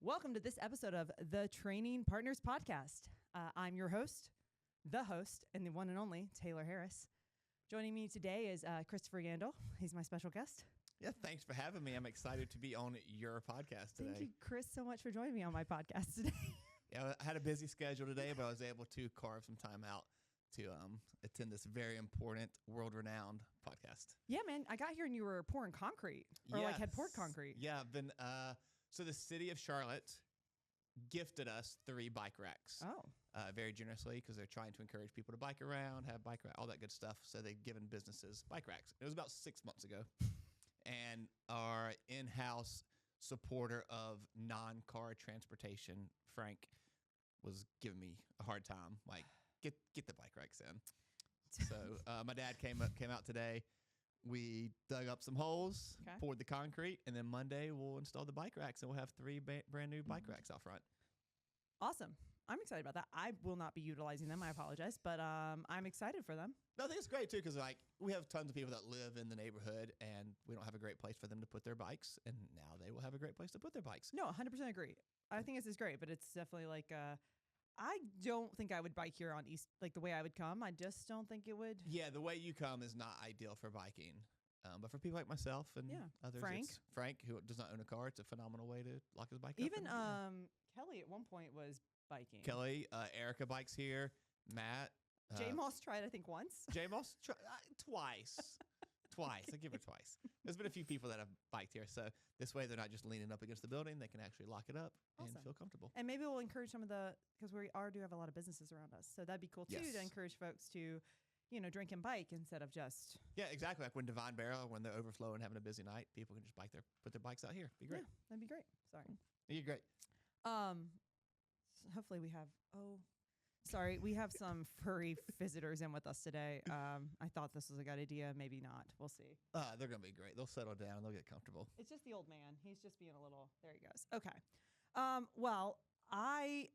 Welcome to this episode of the Training Partners Podcast. I'm your host, the host, and the one and only Tayler Harris. Joining me today is Christopher Yandle. He's my special guest. Yeah, thanks for having me. I'm excited to be on your podcast today. Thank you, Chris, so much for joining me on my podcast today. Yeah, I had a busy schedule today, but I was able to carve some time out to attend this very important, world-renowned podcast. Yeah, man, I got here and you were pouring concrete, or like had poured concrete. Yeah, I've been. So the city of Charlotte gifted us 3 bike racks. Oh. Very generously, because they're trying to encourage people to bike around, have bike rack, all that good stuff. So they've given businesses bike racks. It was about 6 months ago. And our in-house supporter of non-car transportation, Frank, was giving me a hard time. Like, get the bike racks in. So my dad came out today. We dug up some holes, poured the concrete, and then Monday we'll install the bike racks, and we'll have 3 brand new bike racks out front. Awesome. I'm excited about that. I will not be utilizing them. I apologize, but I'm excited for them. No, I think it's great, too, because like we have tons of people that live in the neighborhood, and we don't have a great place for them to put their bikes, and now they will have a great place to put their bikes. No, 100% agree. I think this is great, but it's definitely like I don't think I would bike here on East, like the way I would come. I just don't think it would. Yeah, the way you come is not ideal for biking. But for people like myself and others, Frank, who does not own a car, it's a phenomenal way to lock his bike up. Even Kelly at one point was biking. Kelly, Erica bikes here. Matt. J Moss tried, I think, once. J Moss twice. Twice. I give her twice. There's been a few people that have biked here. So this way they're not just leaning up against the building. They can actually lock it up and feel comfortable. And maybe we'll encourage some of because we do have a lot of businesses around us. So that'd be cool, too, to encourage folks to, drink and bike instead of just. Yeah, exactly. Like when Divine Barrel, when they're overflowing, having a busy night, people can just put their bikes out here. Be great. Yeah, that'd be great. Sorry. You're great. Hopefully we have, we have some furry visitors in with us today. I thought this was a good idea. Maybe not. We'll see. They're going to be great. They'll settle down. They'll get comfortable. It's just the old man. He's just being a little, there he goes. Okay. Well, I,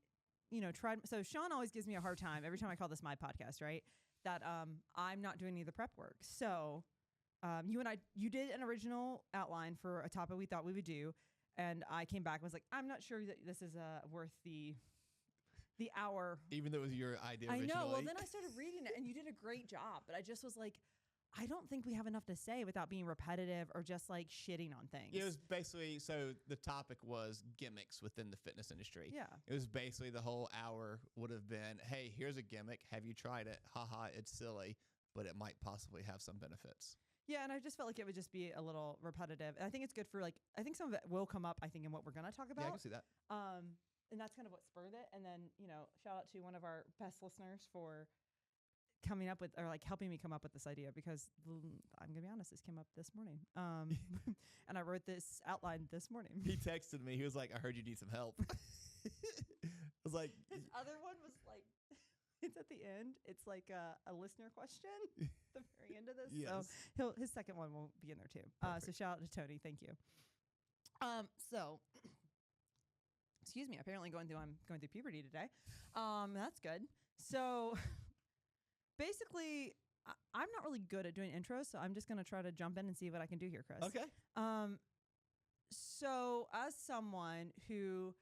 tried. So Sean always gives me a hard time every time I call this my podcast, right? That I'm not doing any of the prep work. So you did an original outline for a topic we thought we would do. And I came back and was like, I'm not sure that this is worth the hour. Even though it was your idea I originally. know. Well, then I started reading it, and you did a great job. But I just was like, I don't think we have enough to say without being repetitive or just like shitting on things. Yeah, it was basically, so the topic was gimmicks within the fitness industry. Yeah. It was basically the whole hour would have been, hey, here's a gimmick. Have you tried it? Haha, it's silly, but it might possibly have some benefits. Yeah, and I just felt like it would just be a little repetitive. And I think it's good for I think some of it will come up, I think, in what we're going to talk about. Yeah, I can see that. And that's kind of what spurred it. And then, shout out to one of our best listeners for coming up with, or like helping me come up with this idea, because I'm going to be honest, this came up this morning. And I wrote this outline this morning. He texted me. He was like, I heard you need some help. I was like. His other one was like, it's at the end. It's like a listener question at the very end of this. Yes. So his second one will be in there too. So shout out to Tony. Thank you. So excuse me. Apparently I'm going through puberty today. That's good. So basically I'm not really good at doing intros, so I'm just going to try to jump in and see what I can do here, Chris. Okay. So as someone who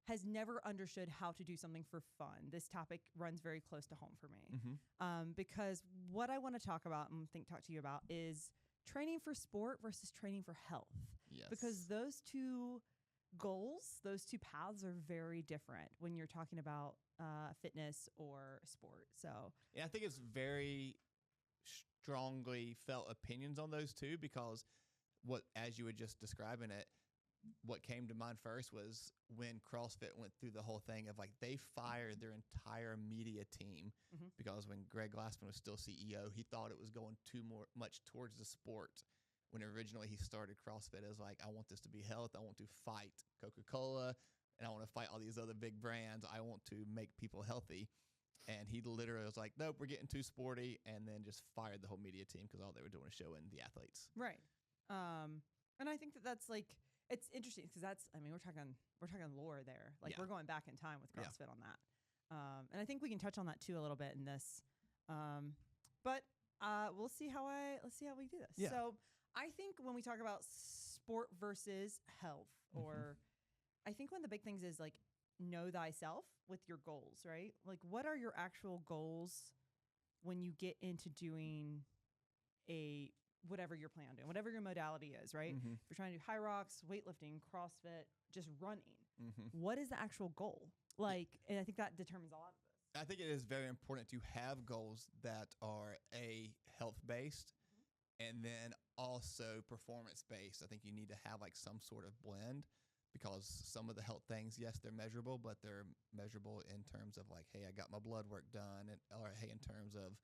has never understood how to do something for fun, this topic runs very close to home for me. Mm-hmm. Because what I want to talk about and talk to you about is training for sport versus training for health. Yes. Because those two goals, those two paths are very different when you're talking about fitness or sport. So yeah, I think it's very strongly felt opinions on those two, because as you were just describing it, what came to mind first was when CrossFit went through the whole thing of like they fired their entire media team because when Greg Glassman was still CEO, he thought it was going too much towards the sport. When originally he started CrossFit as like, I want this to be health. I want to fight Coca-Cola and I want to fight all these other big brands. I want to make people healthy. And he literally was like, nope, we're getting too sporty, and then just fired the whole media team because all they were doing is showing the athletes. Right. And I think that's like, it's interesting because we're talking lore there. Like we're going back in time with CrossFit on that. And I think we can touch on that too a little bit in this. But let's see how we do this. Yeah. So I think when we talk about sport versus health, or I I think one of the big things is like know thyself with your goals, right? Like what are your actual goals when you get into doing a whatever you're planning on doing, whatever your modality is, right? Mm-hmm. If you're trying to do HYROX, weightlifting, CrossFit, just running, Mm-hmm. what is the actual goal? Like, and I think that determines a lot of this. I think it is very important to have goals that are health based and then also performance based. I think you need to have like some sort of blend because some of the health things, yes, they're measurable, but they're measurable in terms of like, hey, I got my blood work done, or hey, in terms of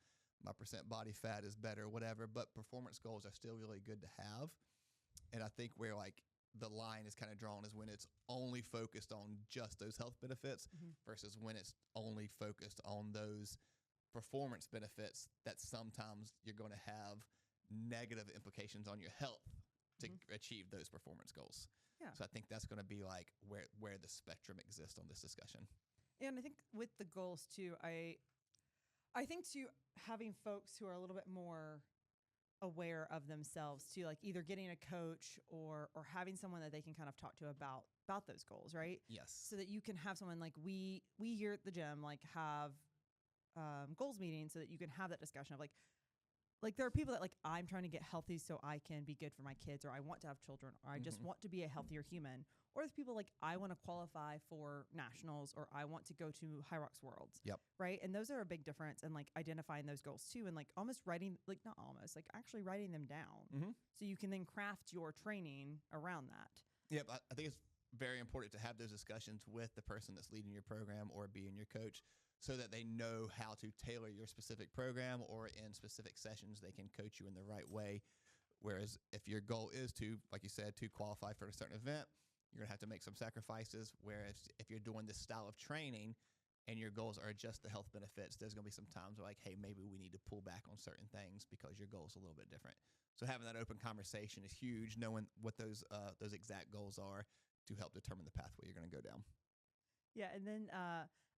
my percent body fat is better, whatever. But performance goals are still really good to have. And I think where like the line is kind of drawn is when it's only focused on just those health benefits versus when it's only focused on those performance benefits that sometimes you're going to have negative implications on your health to achieve those performance goals. Yeah. So I think that's going to be like where the spectrum exists on this discussion. And I think with the goals too, I think too, having folks who are a little bit more aware of themselves too, like either getting a coach or having someone that they can kind of talk to about those goals, right? Yes. So that you can have someone like we here at the gym like have goals meetings so that you can have that discussion of like there are people that like I'm trying to get healthy so I can be good for my kids, or I want to have children, or I just want to be a healthier human. Or there's people like I want to qualify for nationals, or I want to go to HYROX Worlds. Yep. Right. And those are a big difference in like identifying those goals too, and like almost writing, like not almost, like actually writing them down so you can then craft your training around that. Yep. I think it's very important to have those discussions with the person that's leading your program or being your coach, so that they know how to tailor your specific program, or in specific sessions they can coach you in the right way. Whereas if your goal is to, like you said, to qualify for a certain event, you're going to have to make some sacrifices. Whereas if you're doing this style of training and your goals are just the health benefits, there's going to be some times where like, hey, maybe we need to pull back on certain things because your goal's a little bit different. So having that open conversation is huge, knowing what those exact goals are to help determine the pathway you're going to go down. Yeah. And then,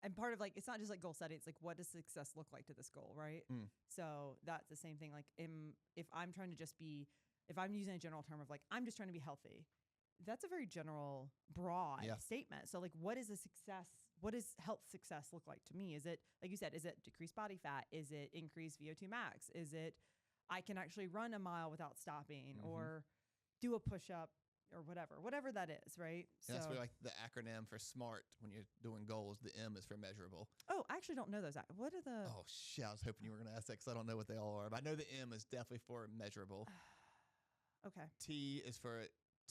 and part of like, it's not just like goal setting. It's like, what does success look like to this goal? Right. So that's the same thing. Like if I'm trying to just be, if I'm using a general term of like, I'm just trying to be healthy, that's a very general, broad statement. So like, what is a success? What does health success look like to me? Is it, like you said, is it decreased body fat? Is it increased VO2 max? Is it, I can actually run a mile without stopping or do a push-up or whatever that is, right? And that's where like the acronym for SMART, when you're doing goals, the M is for measurable. Oh, I actually don't know those. What are the... Oh, shit. I was hoping you were going to ask that because I don't know what they all are. But I know the M is definitely for measurable. Okay. T is for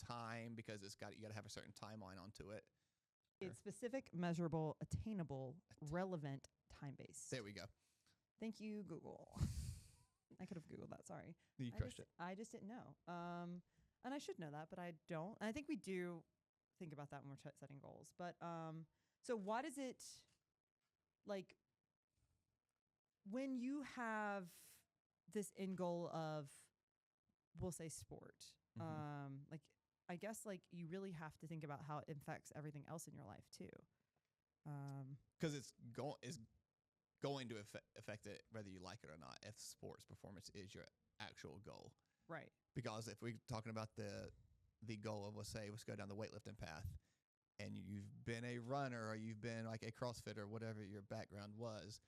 time because you got to have a certain timeline onto it. It's specific, measurable, attainable, relevant, time-based. There we go. Thank you, Google. I could have Googled that. Sorry. You crushed it. I just didn't know. And I should know that, but I don't. And I think we do think about that when we're setting goals. But so what is it like when you have this end goal of, we'll say sport, like I guess like you really have to think about how it affects everything else in your life too. Because it's going to affect it whether you like it or not, if sports performance is your actual goal. Right. Because if we're talking about the goal of, let's go down the weightlifting path, and you've been a runner or you've been like a CrossFitter, whatever your background was,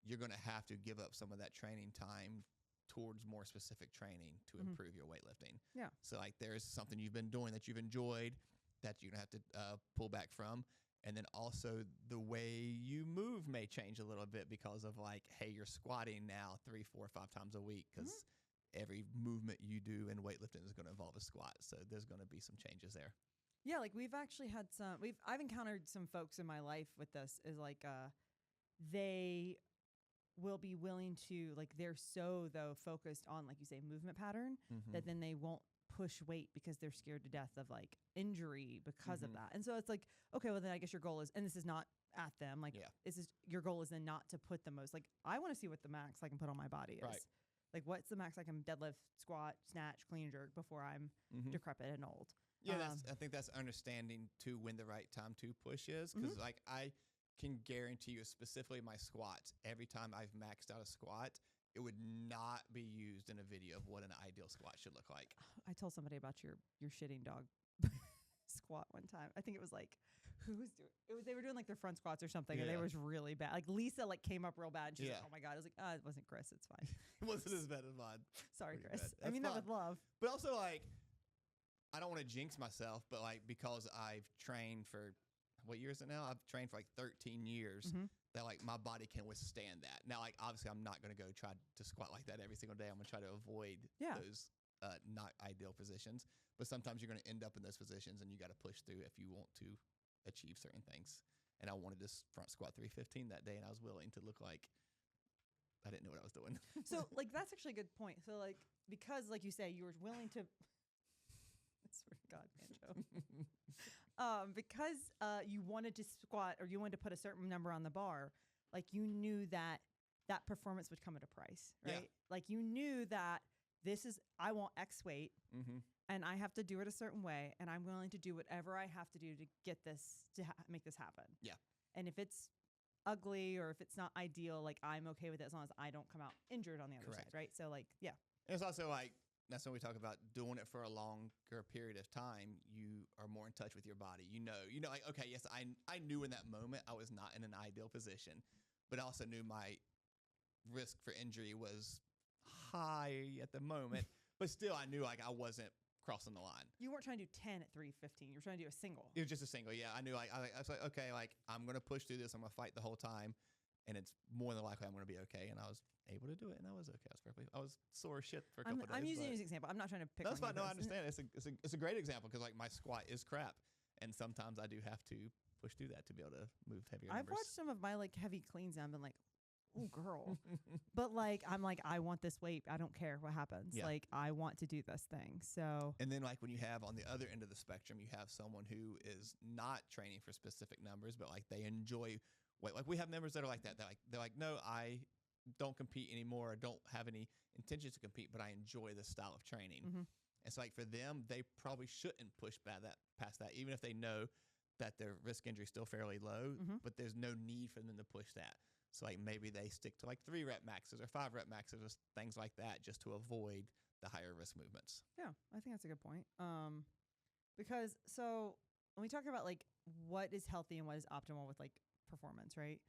you're going to have to give up some of that training time towards more specific training to improve your weightlifting. Yeah. So like there's something you've been doing that you've enjoyed that you're going to have to pull back from. And then also the way you move may change a little bit because of like, hey, you're squatting now 3, 4, 5 times a week because every movement you do in weightlifting is going to involve a squat. So there's going to be some changes there. Yeah, like we've actually had I've encountered some folks in my life with this is like they will be willing to, like they're so though focused on, like you say, movement pattern that then they won't push weight because they're scared to death of like injury because of that. And so it's like, okay, well then I guess your goal is, and this is not at them, like this is your goal is then not to put the most, like I want to see what the max I can put on my body is. Right. Like what's the max I can deadlift, squat, snatch, clean and jerk before I'm decrepit and old. Yeah, I think that's understanding too when the right time to push is, because like I can guarantee you, specifically my squats, every time I've maxed out a squat, it would not be used in a video of what an ideal squat should look like. I told somebody about your shitting dog squat one time. I think it was like, who was doing it? They were doing like their front squats or something, and Yeah. they was really bad. Like Lisa like came up real bad. And she's Yeah. like, oh my God. I was like, it wasn't Chris. It's fine. It wasn't as bad as mine. Sorry, Pretty Chris. bad. I mean That's that with love. But also, like, I don't want to jinx myself, but like, because I've trained for what year is it now? I've trained for like 13 years. Mhm. That like my body can withstand that. Now, like, obviously, I'm not going to go try to squat like that every single day. I'm going to try to avoid those not ideal positions. But sometimes you're going to end up in those positions, and you got to push through if you want to achieve certain things. And I wanted to front squat 315 that day, and I was willing to look like I didn't know what I was doing. So like that's actually a good point. So like because like you say you were willing to I swear to God, Banjo. Because you wanted to squat or you wanted to put a certain number on the bar, like you knew that that performance would come at a price, right? Yeah. Like you knew that I want X weight Mm-hmm. and I have to do it a certain way, and I'm willing to do whatever I have to do to get this to make this happen. Yeah. And if it's ugly or if it's not ideal, like I'm okay with it as long as I don't come out injured on the other Correct. side, right? So like, yeah. And it's also like, that's when we talk about doing it for a longer period of time. You are more in touch with your body. You know, like, okay, yes, I knew in that moment I was not in an ideal position, but I also knew my risk for injury was high at the moment, but still I knew like I wasn't crossing the line. You weren't trying to do 10 at 315. You were trying to do a single. It was just a single. Yeah. I knew like, I was like, okay, like I'm going to push through this. I'm going to fight the whole time. And it's more than likely I'm going to be okay. And I was able to do it. And I was okay. I was sore as shit for a couple of days. I'm using it as an example. I'm not trying to pick on that's fine. you, No, I but understand. It's a great example because like my squat is crap. And sometimes I do have to push through that to be able to move heavier I've numbers. watched some of my like heavy cleans and I've been like, oh girl. But like, I'm like, I want this weight. I don't care what happens. Yeah. Like I want to do this thing. So And then like when you have on the other end of the spectrum, you have someone who is not training for specific numbers, but like they enjoy weight. Like we have members that are like that. They're like, no, I don't compete anymore. I don't have any intentions to compete, but I enjoy this style of training. Mhm. And so like for them, they probably shouldn't push past that, even if they know that their risk injury is still fairly low, Mhm. but there's no need for them to push that. So like maybe they stick to like 3 rep maxes or 5 rep maxes or things like that just to avoid the higher risk movements. yeah, I think that's a good point. Because so when we talk about like what is healthy and what is optimal with like performance, right?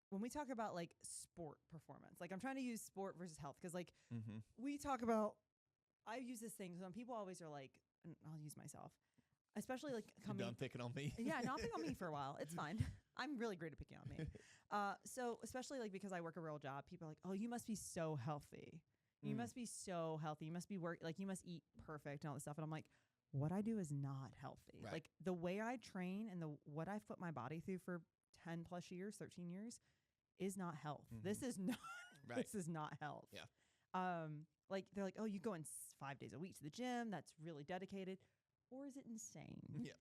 When we talk about like sport performance, like I'm trying to use sport versus health because like Mm-hmm. we talk about, I use this thing. So when people always are like, and I'll use myself, especially like You coming. done picking on me? Yeah, no, I'll pick on me for a while. It's fine. I'm really great at picking on me. So especially like because I work a real job, people are like, oh, you must be so healthy. You Mm. must be so healthy. You must be you must eat perfect and all this stuff. And I'm like, what I do is not healthy. Right. Like the way I train and what I've put my body through for 10 plus years, 13 years is not health. Mhm. This is not, Right. this is not health. Yeah. Like they're like, oh, you go in 5 days a week to the gym. That's really dedicated. Or is it insane? Yeah.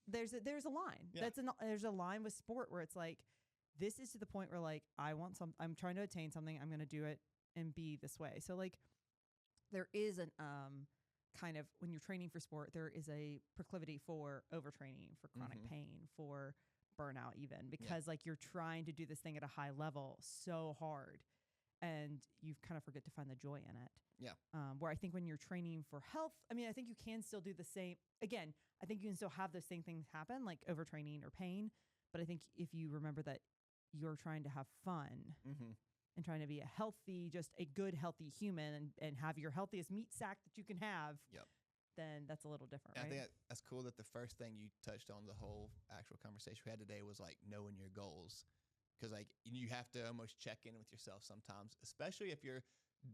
There's a line. Yeah. There's a line with sport where it's like, this is to the point where like I'm trying to attain something. I'm going to do it and be this way. So like there is an kind of when you're training for sport, there is a proclivity for overtraining, for chronic Mhm. pain, for burnout even because like you're trying to do this thing at a high level so hard and you kind of forget to find the joy in it. Yeah. Where I think when you're training for health, I mean, I think you can still do the same. Again, I think you can still have those same things happen, like overtraining or pain. But I think if you remember that you're trying to have fun Mm-hmm. and trying to be just a good, healthy human and have your healthiest meat sack that you can have, Yep. then that's a little different, And right? I think that's cool that the first thing you touched on the whole actual conversation we had today was like knowing your goals. Because like you have to almost check in with yourself sometimes, especially if you're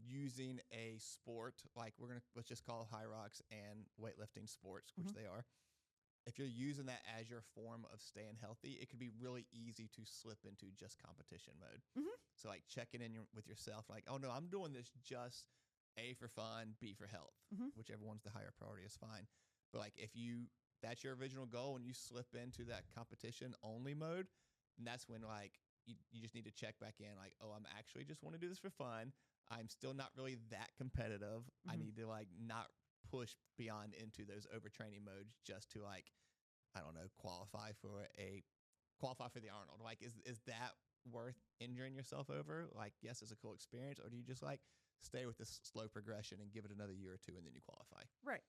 using a sport like let's just call HYROX and weightlifting sports, which Mhm. they are. If you're using that as your form of staying healthy, it can be really easy to slip into just competition mode. Mhm. So like checking in with yourself, like, oh no, I'm doing this just A for fun, B for health, Mhm. whichever one's the higher priority is fine. But like if that's your original goal and you slip into that competition only mode, then that's when like you just need to check back in like, oh, I'm actually just want to do this for fun. I'm still not really that competitive. I Mhm. need to like not push beyond into those overtraining modes just to like, I don't know, qualify for the Arnold. Like, is that worth injuring yourself over? Like, yes, it's a cool experience. Or do you just like stay with this slow progression and give it another year or two and then you qualify? Right.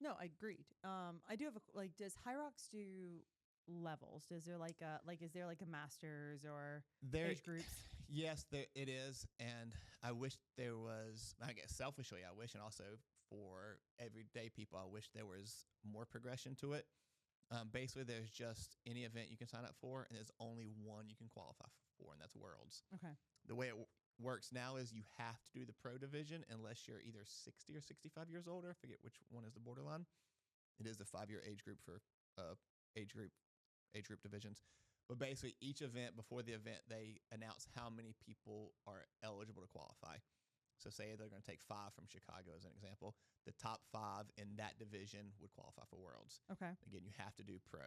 No, I agreed. I do have does HYROX do levels? Does there is there like a masters or There, age groups? yes, there it is, and I wish there was. I guess selfishly, I wish, and also for everyday people, I wish there was more progression to it. Basically, there's just any event you can sign up for, and there's only one you can qualify for, and that's Worlds. Okay. The way it works now is you have to do the pro division unless you're either 60 or 65 years older. I forget which one is the borderline. It is the 5-year age group for age group divisions. But basically, each event before the event, they announce how many people are eligible to qualify. So say they're going to take 5 from Chicago as an example. The top 5 in that division would qualify for Worlds. Okay. Again, you have to do pro.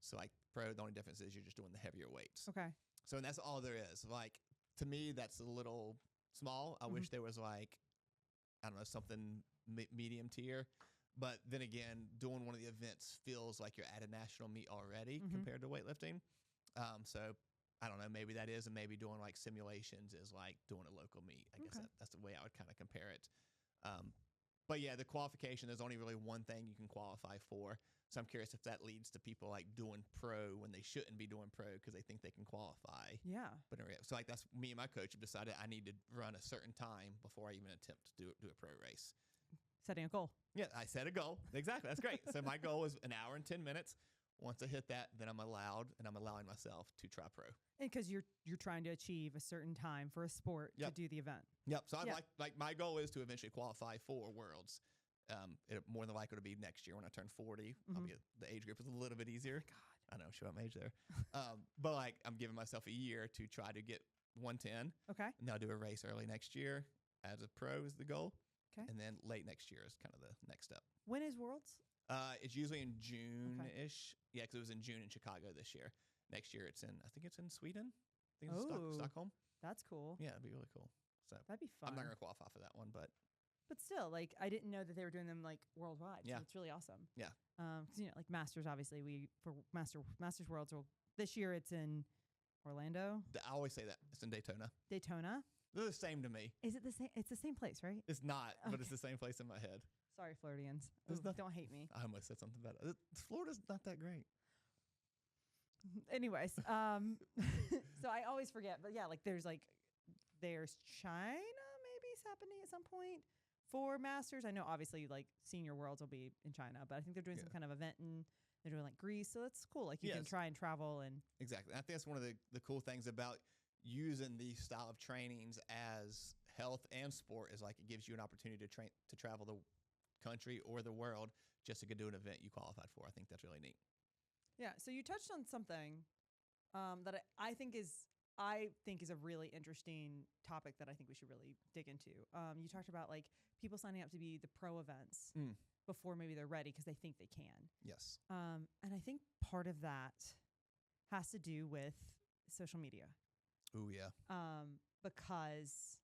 So like pro, the only difference is you're just doing the heavier weights. Okay. So and that's all there is. Like to me, that's a little small. I wish there was like, I don't know, something medium tier. But then again, doing one of the events feels like you're at a national meet already compared to weightlifting. So I don't know, maybe that is, and maybe doing like simulations is like doing a local meet. I guess that's the way I would kind of compare it. But yeah, the qualification, there's only really one thing you can qualify for. So I'm curious if that leads to people like doing pro when they shouldn't be doing pro because they think they can qualify. Yeah. But so like that's me and my coach have decided I need to run a certain time before I even attempt to do a pro race. Setting a goal. Yeah, I set a goal. Exactly. That's great. So my goal is an hour and 10 minutes. Once I hit that, then I'm allowing myself to try pro. And because you're trying to achieve a certain time for a sport to do the event. Yep. So I'm like my goal is to eventually qualify for Worlds. It more than likely to be next year when I turn 40. The age group is a little bit easier. Oh God. I know, show my age there. But like I'm giving myself a year to try to get 110. Okay. And I'll do a race early next year as a pro is the goal. Okay. And then late next year is kind of the next step. When is Worlds? It's usually in June-ish. Okay. Yeah, because it was in June in Chicago this year. Next year I think it's in Sweden. I think it's Stockholm. That's cool. Yeah, it'd be really cool. So that'd be fun. I'm not going to qualify for that one, but still, like I didn't know that they were doing them like worldwide. Yeah. So it's really awesome. Yeah. Because like Masters, obviously for Masters Worlds. This year it's in Orlando. I always say that it's in Daytona. Daytona. They're the same to me. Is it the same? It's the same place, right? It's not, but it's the same place in my head. Sorry, Floridians. Don't hate me. I almost said something bad. Florida's not that great. Anyways, so I always forget. But yeah, like there's China maybe is happening at some point for Masters. I know obviously like Senior Worlds will be in China, but I think they're doing some kind of event and they're doing like Greece. So that's cool. Like you can try and travel and exactly. I think that's one of the cool things about using these style of trainings as health and sport is like it gives you an opportunity to travel the country or the world just to go do an event you qualified for. I think that's really neat. Yeah. So you touched on something that I think is a really interesting topic that I think we should really dig into. You talked about like people signing up to be the pro events before maybe they're ready because they think they can. Yes. And I think part of that has to do with social media. Oh yeah. Because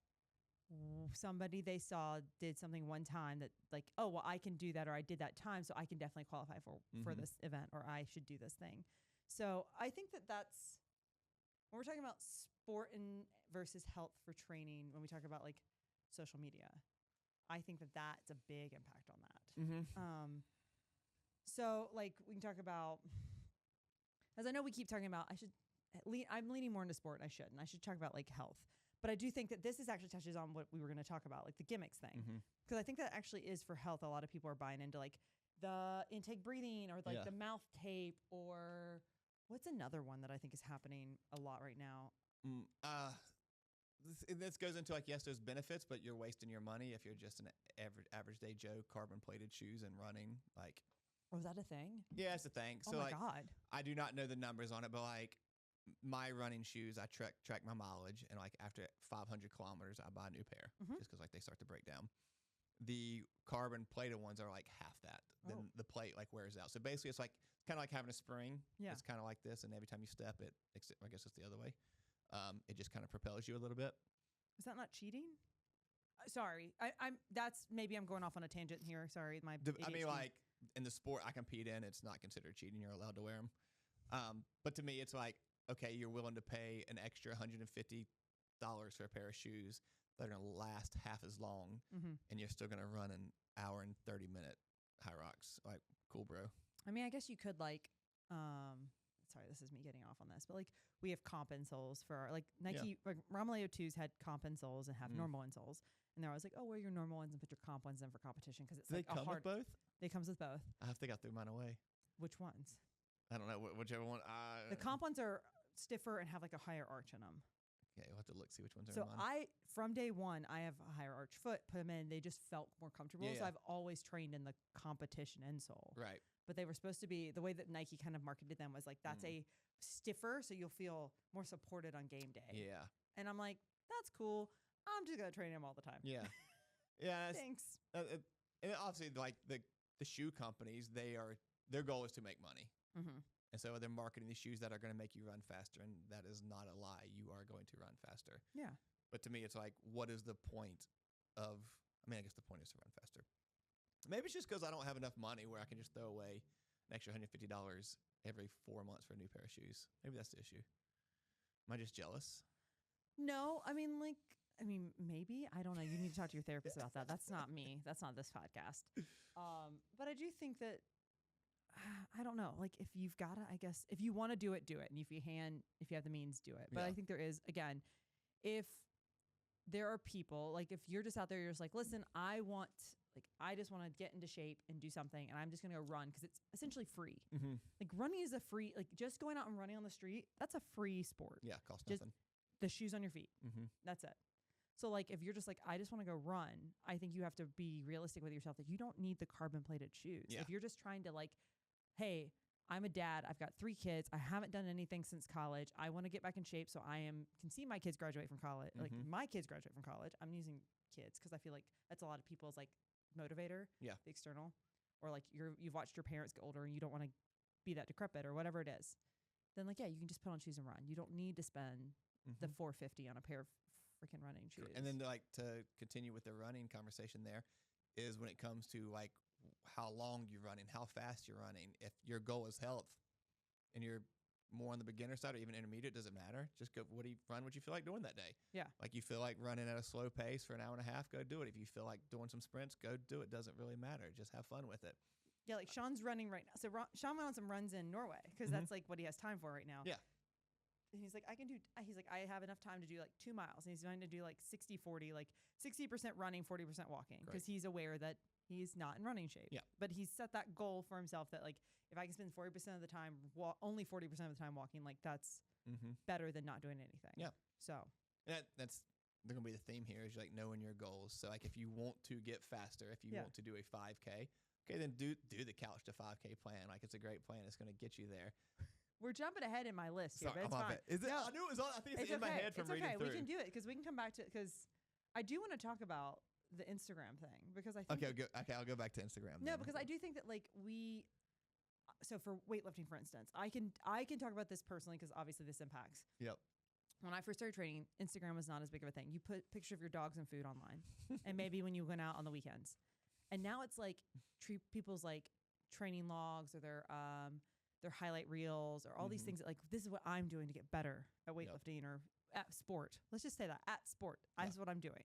somebody they saw did something one time that like, oh, well, I can do that, or I did that time, so I can definitely qualify for this event, or I should do this thing. So I think that's when we're talking about sport and versus health for training, when we talk about like social media, I think that's a big impact on that. So like we can talk about, as I know we keep talking about, I'm leaning more into sport. I should talk about like health. But I do think that this actually touches on what we were going to talk about, like the gimmicks thing. Because I think that actually is for health. A lot of people are buying into like the intake breathing or like the mouth tape, or what's another one that I think is happening a lot right now? This goes into like, yes, there's benefits, but you're wasting your money if you're just an average day Joe, carbon plated shoes and running. Like, oh, is that a thing? Yeah, it's a thing. Oh so my like, God. I do not know the numbers on it, but like my running shoes, I track my mileage, and like after 500 kilometers, I buy a new pair just because like they start to break down. The carbon plated ones are like half that. Then the plate like wears out. So basically, it's like kind of like having a spring. Yeah. It's kind of like this, and every time you step it, I guess it's the other way. It just kind of propels you a little bit. Is that not cheating? Sorry, maybe I'm going off on a tangent here. Sorry, my I mean, like in the sport I compete in, it's not considered cheating. You're allowed to wear them. But to me, it's like, okay, you're willing to pay an extra $150 for a pair of shoes that are going to last half as long, and you're still going to run an hour and 30-minute HYROX. Like, cool, bro. I mean, I guess you could like, sorry, this is me getting off on this, but like we have comp insoles for our, like Nike, like Ramaleo 2s had comp insoles and have normal insoles. And they're always like, oh, wear your normal ones and put your comp ones in for competition because it's Do like they come a hard. with both? They comes with both. I think I threw mine away. Which ones? I don't know. Whichever one. The comp ones are stiffer and have like a higher arch in them. Okay, we'll have to look, see which ones are So mine. from day one, I have a higher arch foot, put them in, they just felt more comfortable. Yeah, So yeah. I've always trained in the competition insole. Right. But they were supposed to be, the way that Nike kind of marketed them was like, that's a stiffer, so you'll feel more supported on game day. Yeah. And I'm like, that's cool. I'm just going to train them all the time. Yeah. Yeah. Thanks. And obviously, like the shoe companies, their goal is to make money. Mm-hmm. And so they're marketing these shoes that are going to make you run faster. And that is not a lie. You are going to run faster. Yeah. But to me, it's like, what is the point of, I guess the point is to run faster. Maybe it's just because I don't have enough money where I can just throw away an extra $150 every 4 months for a new pair of shoes. Maybe that's the issue. Am I just jealous? No, maybe. I don't know. You need to talk to your therapist about that. That's not me. That's not this podcast. But I do think that, I don't know. Like if you've got to, I guess, if you want to do it, do it. And if you have the means, do it. But I think there is, again, if there are people, like if you're just out there, you're just like, listen, I just want to get into shape and do something. And I'm just going to go run because it's essentially free. Mm-hmm. Like running is a free, like just going out and running on the street, that's a free sport. Yeah, costs Just nothing. the shoes on your feet. Mm-hmm. That's it. So like if you're just like, I just want to go run, I think you have to be realistic with yourself that you don't need the carbon plated shoes. Yeah. If you're just trying to like, hey, I'm a dad, I've got 3 kids, I haven't done anything since college, I want to get back in shape so can see my kids graduate from college, like my kids graduate from college. I'm using kids because I feel like that's a lot of people's like motivator, the external, or like you've watched your parents get older and you don't want to be that decrepit or whatever it is. Then like, yeah, you can just put on shoes and run. You don't need to spend the $450 on a pair of freaking running shoes. And then like to continue with the running conversation there is when it comes to like how long you're running, how fast you're running. If your goal is health and you're more on the beginner side or even intermediate, doesn't matter. Just go, what you feel like doing that day. Yeah. Like you feel like running at a slow pace for an hour and a half, go do it. If you feel like doing some sprints, go do it. Doesn't really matter. Just have fun with it. Yeah. Like Sean's running right now. So Sean went on some runs in Norway because that's like what he has time for right now. Yeah. And he's like, I have enough time to do like 2 miles. And he's going to do like 60-40, like 60% running, 40% walking. Because he's aware that he's not in running shape. Yeah. But he's set that goal for himself that like, if I can spend 40% of the time, only 40% of the time walking, like that's better than not doing anything. Yeah. So. That's going to be the theme here is like knowing your goals. So like if you want to get faster, if you want to do a 5K, okay, then do the couch to 5K plan. Like it's a great plan. It's going to get you there. We're jumping ahead in my list here, but it's fine. Is it? No, I knew it was on. I think it's in my head from reading through. We can do it because we can come back to it because I do want to talk about the Instagram thing because I think I'll go back to Instagram. No, because I do think that like so for weightlifting, for instance, I can talk about this personally because obviously this impacts. Yep. When I first started training, Instagram was not as big of a thing. You put picture of your dogs and food online, and maybe when you went out on the weekends, and now it's like people's like training logs or their highlight reels or all these things that like, this is what I'm doing to get better at weightlifting or at sport. Let's just say that at sport, that's what I'm doing.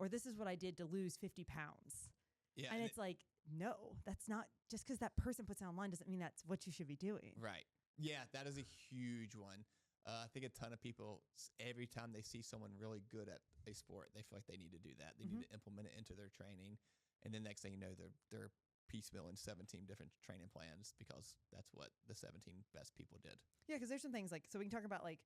Or this is what I did to lose 50 pounds. Yeah. And it's like, no, that's not just because that person puts it online doesn't mean that's what you should be doing. Right. Yeah. That is a huge one. I think a ton of people, every time they see someone really good at a sport, they feel like they need to do that. They need to implement it into their training. And then next thing you know, they're piecemeal in 17 different training plans because that's what the 17 best people did. Yeah, because there's some things like, so we can talk about like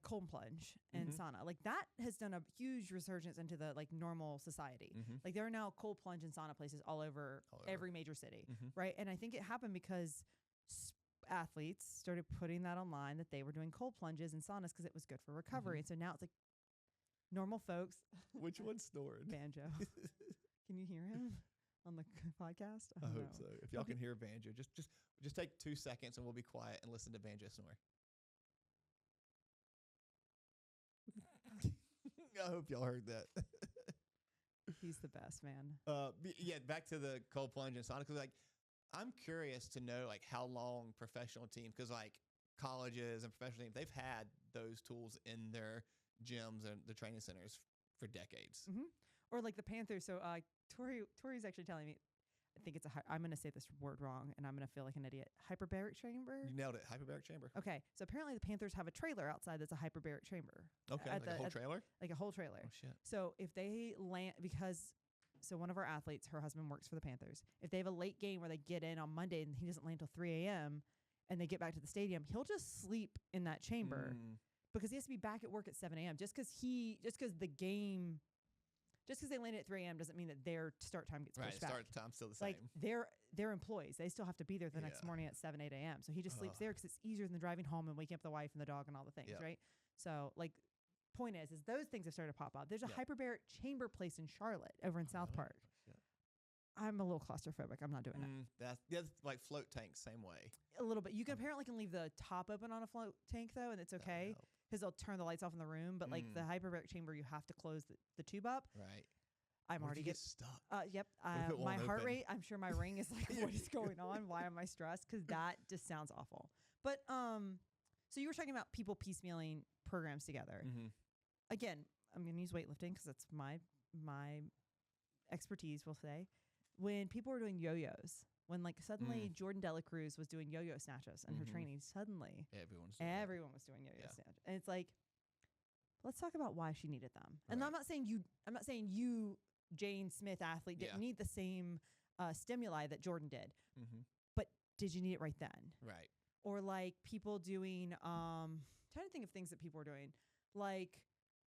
cold plunge and sauna. Like that has done a huge resurgence into the like normal society. Like there are now cold plunge and sauna places all over every major city, right? And I think it happened because athletes started putting that online that they were doing cold plunges and saunas because it was good for recovery. And so now it's like normal folks. Which one snored? Banjo. Can you hear him on the podcast? I hope so. If y'all can hear Banjo, just take 2 seconds and we'll be quiet and listen to Banjo snore. I hope y'all heard that. He's the best, man. Yeah, back to the cold plunge and sauna because like I'm curious to know like how long professional teams, because like colleges and professional teams, they've had those tools in their gyms and the training centers for decades. Or like the Panthers. So Tori's actually telling me think it's I'm going to say this word wrong and I'm going to feel like an idiot. Hyperbaric chamber? You nailed it. Hyperbaric chamber. Okay. So apparently the Panthers have a trailer outside that's a hyperbaric chamber. Okay. Like a whole trailer? Like a whole trailer. Oh, shit. So if they land, so one of our athletes, her husband works for the Panthers. If they have a late game where they get in on Monday and he doesn't land till 3 a.m. and they get back to the stadium, he'll just sleep in that chamber because he has to be back at work at 7 a.m. Just because they land at 3 a.m. doesn't mean that their start time gets pushed back. Start time's still the same. Like they're employees. They still have to be there the next morning at 7, 8 a.m. So he just sleeps there because it's easier than driving home and waking up the wife and the dog and all the things, right? So like, point is those things have started to pop up. There's a hyperbaric chamber place in Charlotte over in South Park. Shit. I'm a little claustrophobic. I'm not doing it. That's like float tanks, same way. A little bit. You can apparently leave the top open on a float tank though, and it's okay because they'll turn the lights off in the room. But like the hyperbaric chamber, you have to close the tube up. Right. I'm already getting stuck. Yep. My heart rate. I'm sure my ring is like, what is going on? Why am I stressed? Because that just sounds awful. But so you were talking about people piecemealing programs together. Again, I'm going to use weightlifting because that's my expertise. We'll say when people were doing yo-yos, when like suddenly Jordan Dela Cruz was doing yo-yo snatches in her training, suddenly everyone was doing yo-yo snatches, and it's like, let's talk about why she needed them. And I'm not saying you, Jane Smith athlete, didn't need the same stimuli that Jordan did, but did you need it right then? Right. Or like people doing, trying to think of things that people are doing, like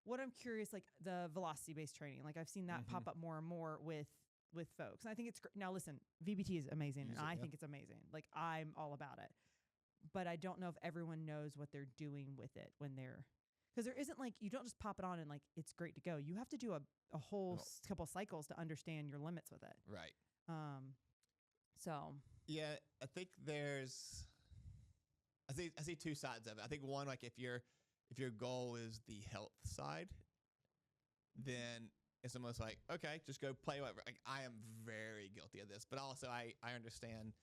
what I'm curious, like the velocity-based training. Like I've seen that pop up more and more with folks. And I think it's great. Now listen, VBT is amazing, and I think it's amazing. Like I'm all about it. But I don't know if everyone knows what they're doing with it when they're, because there isn't like, you don't just pop it on and like it's great to go. You have to do a whole couple cycles to understand your limits with it. Right. So yeah, I think I see two sides of it. I think one, like if your goal is the health side, then it's almost like, okay, just go play whatever. Like I am very guilty of this, but also I understand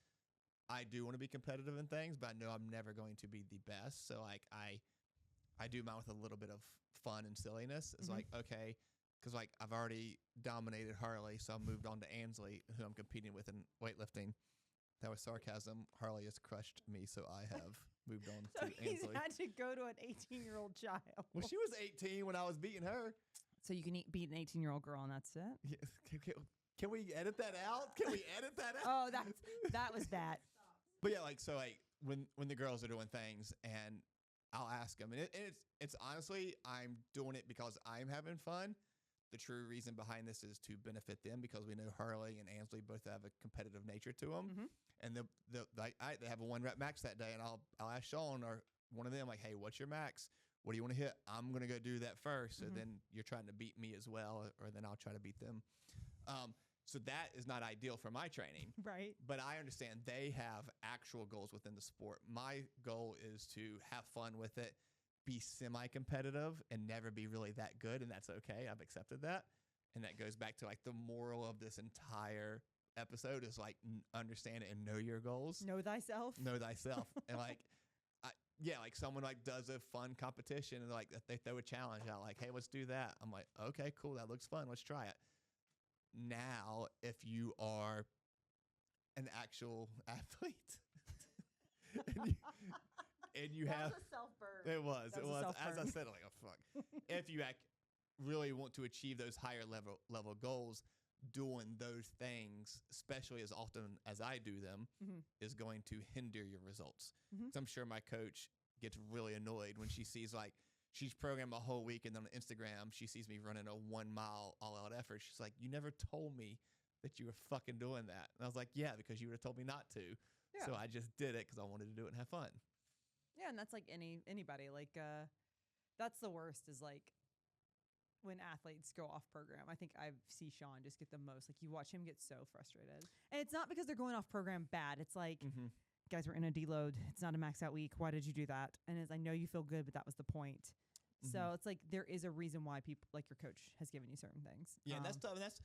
I do want to be competitive in things, but I know I'm never going to be the best. So like I do mine with a little bit of fun and silliness. It's like, okay, because like I've already dominated Harley, so I moved on to Ansley, who I'm competing with in weightlifting. That was sarcasm. Harley has crushed me, so I have moved on to he's Ansley. had to go to an 18-year-old child. Well, she was 18 when I was beating her. So you can beat an 18-year-old girl, and that's it? Yeah. Can we edit that out? Can we edit that out? Oh, that was bad. But yeah, like so, like when the girls are doing things, and I'll ask them, and it's honestly, I'm doing it because I'm having fun. The true reason behind this is to benefit them because we know Harley and Ansley both have a competitive nature to them, and they have a 1 rep max that day, and I'll ask Sean or one of them like, hey, what's your max? What do you want to hit? I'm gonna go do that first, so then you're trying to beat me as well, or then I'll try to beat them. So that is not ideal for my training, right? But I understand they have actual goals within the sport. My goal is to have fun with it, be semi-competitive, and never be really that good, and that's okay. I've accepted that, and that goes back to like the moral of this entire episode is like understand it and know your goals. Know thyself. Know thyself, and like, like someone like does a fun competition and like they throw a challenge out, like, hey, let's do that. I'm like, okay, cool, that looks fun. Let's try it. Now, if you are an actual athlete and you have a self-burn. It was. As I said, like, oh, fuck. If you really want to achieve those higher level goals, doing those things, especially as often as I do them, is going to hinder your results. So I'm sure my coach gets really annoyed when she sees like she's programmed a whole week, and then on Instagram she sees me running a 1 mile all-out effort. She's like, "You never told me that you were fucking doing that." And I was like, "Yeah, because you would have told me not to." Yeah. So I just did it because I wanted to do it and have fun. Yeah, and that's like anybody. Like, that's the worst is like when athletes go off program. I think I see Sean just get the most. Like you watch him get so frustrated, and it's not because they're going off program bad. It's like, guys, we're in a deload. It's not a max out week. Why did you do that? And I know you feel good, but that was the point. So it's like there is a reason why people like your coach has given you certain things. Yeah, that's tough. That's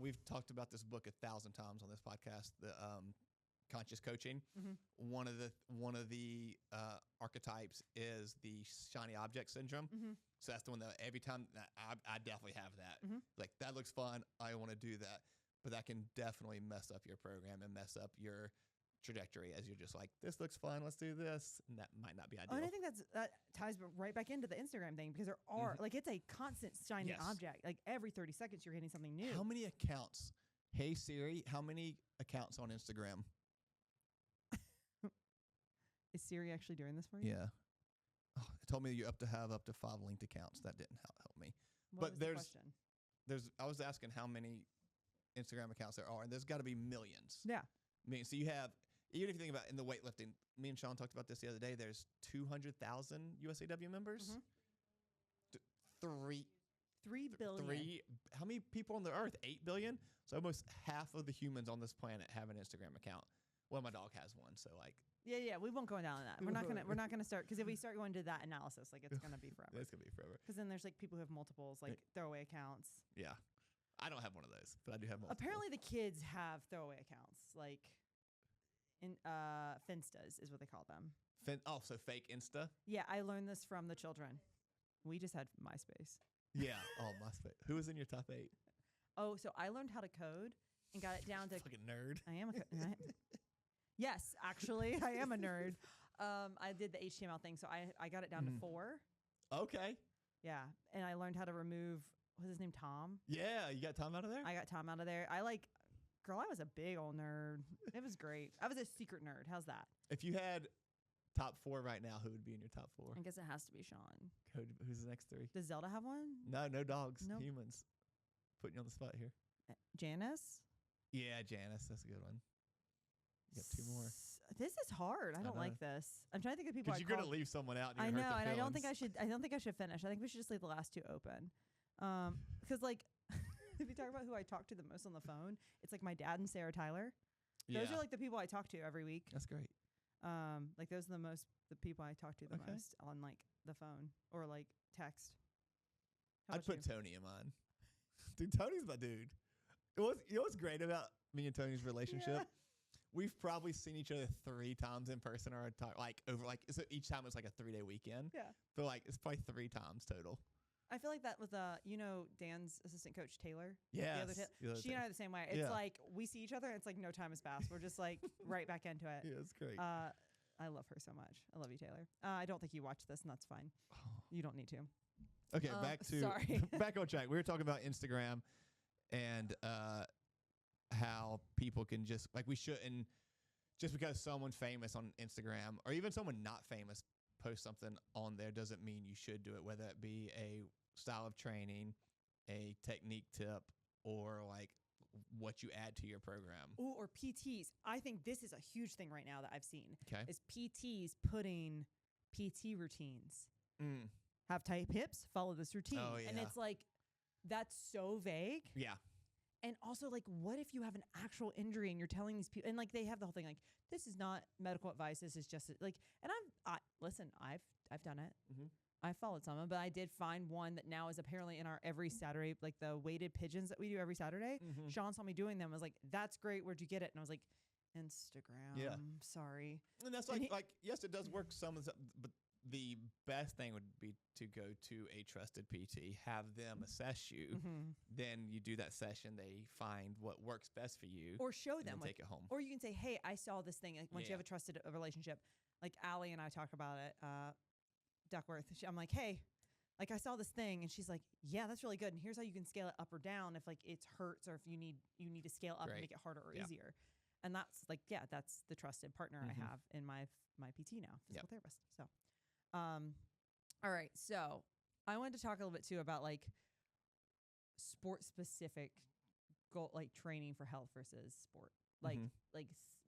we've talked about this book 1,000 times on this podcast. The conscious coaching. One of the archetypes is the shiny object syndrome. So that's the one that every time that I definitely have that. Like that looks fun. I want to do that. but that can definitely mess up your program and mess up your trajectory as you're just like, this looks fun, let's do this, and that might not be ideal. Oh, and I think that ties right back into the Instagram thing, because there are like, it's a constant shining object. Like every 30 seconds you're getting something new. How many accounts? Hey Siri, how many accounts on Instagram? Is Siri actually doing this for you? Yeah. Oh, it told me you have up to 5 linked accounts. That didn't help me. What But was the question? I was asking how many Instagram accounts there are, and there's got to be millions. Yeah. I mean, so you have, even if you think about in the weightlifting, me and Sean talked about this the other day, there's 200,000 USAW members. Mm-hmm. 3 billion. How many people on the earth? 8 billion? So almost half of the humans on this planet have an Instagram account. Well, my dog has one, so like. Yeah, we won't go down that. We're not gonna start, because if we start going to that analysis, like it's gonna be forever. It's gonna be forever. Because then there's like people who have multiples, like throwaway accounts. Yeah, I don't have one of those, but I do have multiple. Apparently, the kids have throwaway accounts, like in Finstas is what they call them. So fake Insta. Yeah, I learned this from the children. We just had MySpace. Yeah. Oh, MySpace. Who was in your top 8? Oh, so I learned how to code and got it down to. Fucking nerd. I am a. Yes, actually, I am a nerd. I did the HTML thing, so I got it down to 4. Okay. Yeah, and I learned how to remove. What's his name? Tom. Yeah, you got Tom out of there. I got Tom out of there. Girl, I was a big old nerd. It was great. I was a secret nerd. How's that? If you had top 4 right now, who would be in your top 4? I guess it has to be Sean. Who's the next 3? Does Zelda have one? No dogs. Nope. Humans. Putting you on the spot here. Janice? Yeah, Janice. That's a good one. You got 2 more. This is hard. I don't like this. I'm trying to think of people. Because you're gonna leave someone out. And I you're know, hurt their and I don't feelings. think I should finish. I think we should just leave the last 2 open. Because like, if you talk about who I talk to the most on the phone, it's like my dad and Sarah Tayler. Those are like the people I talk to every week. That's great. Like those are the people I talk to the most on like the phone or like text. I'd put Tony in mine. Dude, Tony's my dude. You know what's great about me and Tony's relationship? Yeah. We've probably seen each other 3 times in person, or like over like so each time it's like a 3-day weekend. Yeah. But like it's probably 3 times total. I feel like that with Dan's assistant coach Tayler. Yeah. She and I are the same way. It's like we see each other and it's like no time has passed. We're just like right back into it. Yeah, it's great. I love her so much. I love you, Tayler. I don't think you watch this, and that's fine. You don't need to. Okay, back on track. We were talking about Instagram and how people can just like, we shouldn't, just because someone famous on Instagram or even someone not famous post something on there doesn't mean you should do it, whether it be a style of training, a technique tip, or like what you add to your program. Ooh, or PTs. I think this is a huge thing right now that I've seen. Okay. Is PTs putting PT routines. Have tight hips, follow this routine. Oh, yeah. And it's like, that's so vague. Yeah. And also, like, what if you have an actual injury and you're telling these people, and like they have the whole thing, like, this is not medical advice. This is just like, and I've done it. Mm-hmm. I followed some of them, but I did find one that now is apparently in our every Saturday, like the weighted pigeons that we do every Saturday. Mm-hmm. Sean saw me doing them. I was like, that's great. Where'd you get it? And I was like, Instagram. Yeah. Sorry. And that's like, yes, it does work some of the, but the best thing would be to go to a trusted PT, have them assess you. Mm-hmm. Then you do that session. They find what works best for you. Or show them. Take it home. Or you can say, hey, I saw this thing. Like, once you have a trusted relationship, like Allie and I talk about it, Duckworth. I'm like, hey, like I saw this thing. And she's like, yeah, that's really good. And here's how you can scale it up or down if like it hurts or if you need to scale up and make it harder or easier. And that's like, that's the trusted partner I have in my PT now, physical therapist. So, all right. So I wanted to talk a little bit too about like sport specific goal, like training for health versus sport, like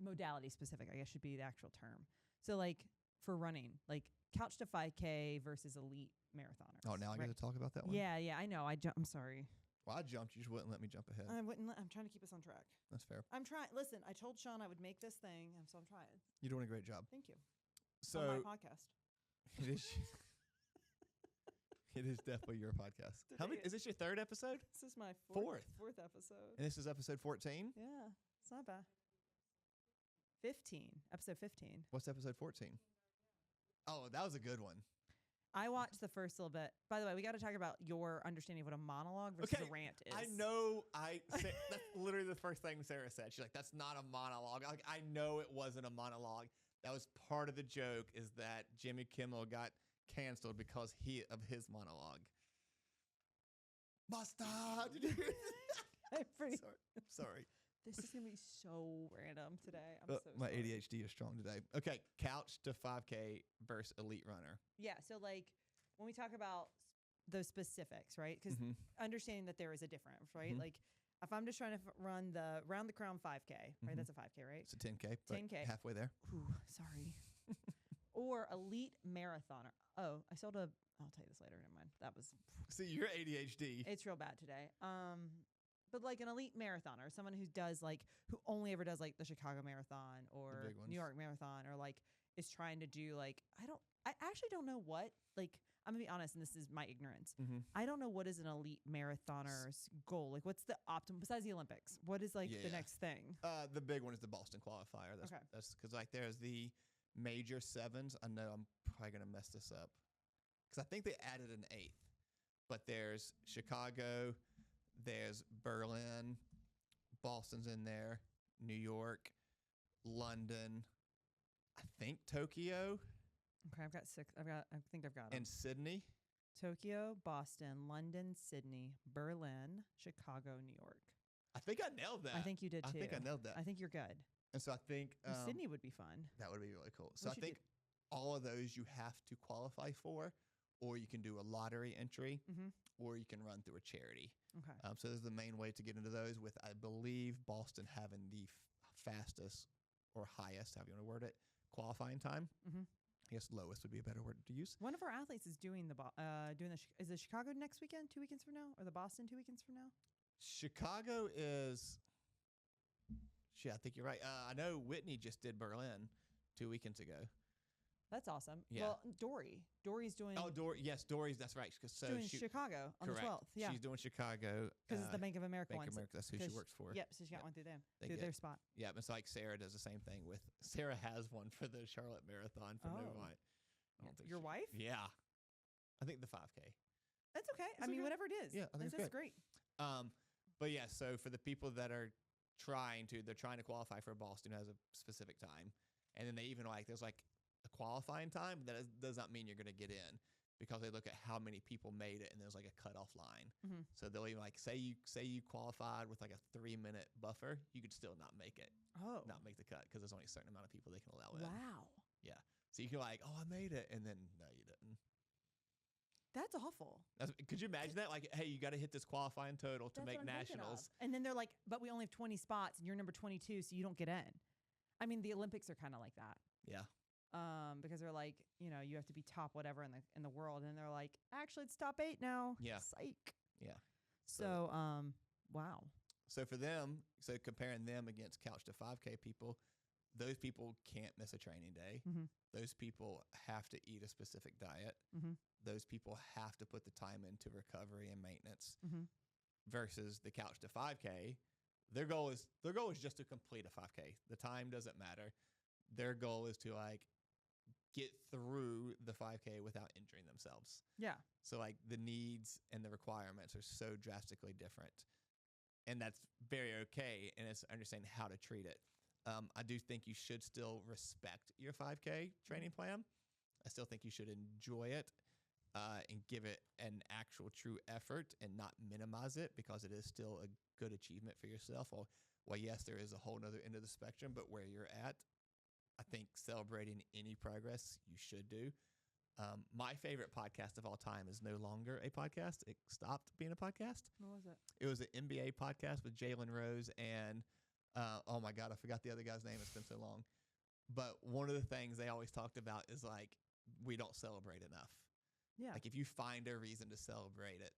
modality specific, I guess should be the actual term. So like for running, like couch to 5K versus elite marathoners. Oh, now I get to talk about that one? Yeah, I know. I'm sorry. Well, I jumped. You just wouldn't let me jump ahead. I wouldn't. I'm trying to keep us on track. That's fair. I'm trying. Listen, I told Sean I would make this thing, and so I'm trying. You're doing a great job. Thank you. So on my podcast. It is. It is definitely your podcast. How many? Is this your 3rd episode? This is my fourth episode. And this is episode 14? Yeah, it's not bad. 15. Episode 15. What's episode 14? Oh, that was a good one. I watched the first little bit. By the way, we got to talk about your understanding of what a monologue versus a rant is. I know. That's literally the first thing Sarah said. She's like, "That's not a monologue." Like, I know it wasn't a monologue. That was part of the joke. Is that Jimmy Kimmel got canceled because of his monologue. Mustard. Sorry. This is gonna be so random today. I'm so my sorry. ADHD is strong today. Okay, couch to 5K versus elite runner. Yeah. So like when we talk about those specifics, right? Because understanding that there is a difference, right? Like if I'm just trying to run the round the crown 5K, right? That's a 5K, right? It's a 10K. 10K. Halfway there. Ooh, sorry. Or elite marathoner. Oh, I'll tell you this later. Never mind. That was. See, you're ADHD. It's real bad today. But like an elite marathoner, someone who only ever does like the Chicago Marathon or New York Marathon, or like is trying to do like, I actually don't know what, like, I'm gonna be honest, and this is my ignorance. I don't know what is an elite marathoner's goal. Like, what's the optimum besides the Olympics? What is like the next thing? The big one is the Boston qualifier. That's because like there's the major sevens. I know I'm probably gonna mess this up because I think they added an eighth, but there's Chicago. There's Berlin, Boston's in there, New York, London, I think Tokyo. Okay, I've got 6. I think I've got them. And Sydney. Tokyo, Boston, London, Sydney, Berlin, Chicago, New York. I think I nailed that. I think you did too. I think I nailed that. I think you're good. And so I think Sydney would be fun. That would be really cool. So I think all of those you have to qualify for, or you can do a lottery entry, or you can run through a charity. Okay. So this is the main way to get into those, with, I believe, Boston having the fastest or highest, however you want to word it, qualifying time. I guess lowest would be a better word to use. One of our athletes is doing is the Chicago next weekend, 2 weekends from now, or the Boston 2 weekends from now? Chicago is, I think you're right. I know Whitney just did Berlin 2 weekends ago. That's awesome. Yeah. Well, Dory's doing. Oh, Dory's. That's right. Doing Chicago on correct. the 12th. Yeah, she's doing Chicago because it's the Bank of America one. Bank of America. That's who she works for. Yep. So she got one through them. Through their spot. Yeah, it's like Sarah does the same thing with. Sarah has one for the Charlotte Marathon for Novant. Your wife? Yeah, I think the 5K. That's okay. I mean, whatever it is. Yeah, I think that's great. But yeah, so for the people that are trying to qualify for Boston, has a specific time, and then they even there's like a qualifying time. That does not mean you're going to get in, because they look at how many people made it, and there's like a cutoff line. So they'll even say you qualified with like a 3-minute buffer, you could still not make it. Not make the cut, because there's only a certain amount of people they can allow in. Wow. Yeah. So you can I made it, and then no, you didn't. That's awful. Could you imagine that? Like, hey, you got to hit this qualifying total to make nationals. And then they're like, but we only have 20 spots, and you're number 22, so you don't get in. I mean, the Olympics are kind of like that. Yeah. Because they're like, you have to be top whatever in the world, and they're like, actually, it's top 8 now. Yeah. Psych. Yeah. So, wow. So for them, comparing them against couch to 5K people, those people can't miss a training day. Those people have to eat a specific diet. Those people have to put the time into recovery and maintenance. Versus the couch to 5K, their goal is just to complete a 5K. The time doesn't matter. Their goal is to get through the 5K without injuring themselves. Yeah. So the needs and the requirements are so drastically different, and that's very okay. And it's understanding how to treat it. I do think you should still respect your 5K training plan. I still think you should enjoy it and give it an actual true effort and not minimize it, because it is still a good achievement for yourself. Well, yes, there is a whole nother end of the spectrum, but where you're at, I think celebrating any progress you should do. My favorite podcast of all time is no longer a podcast. It stopped being a podcast. What was it? It was an NBA podcast with Jalen Rose and oh my God, I forgot the other guy's name. It's been so long. But one of the things they always talked about is we don't celebrate enough. Yeah. If you find a reason to celebrate it,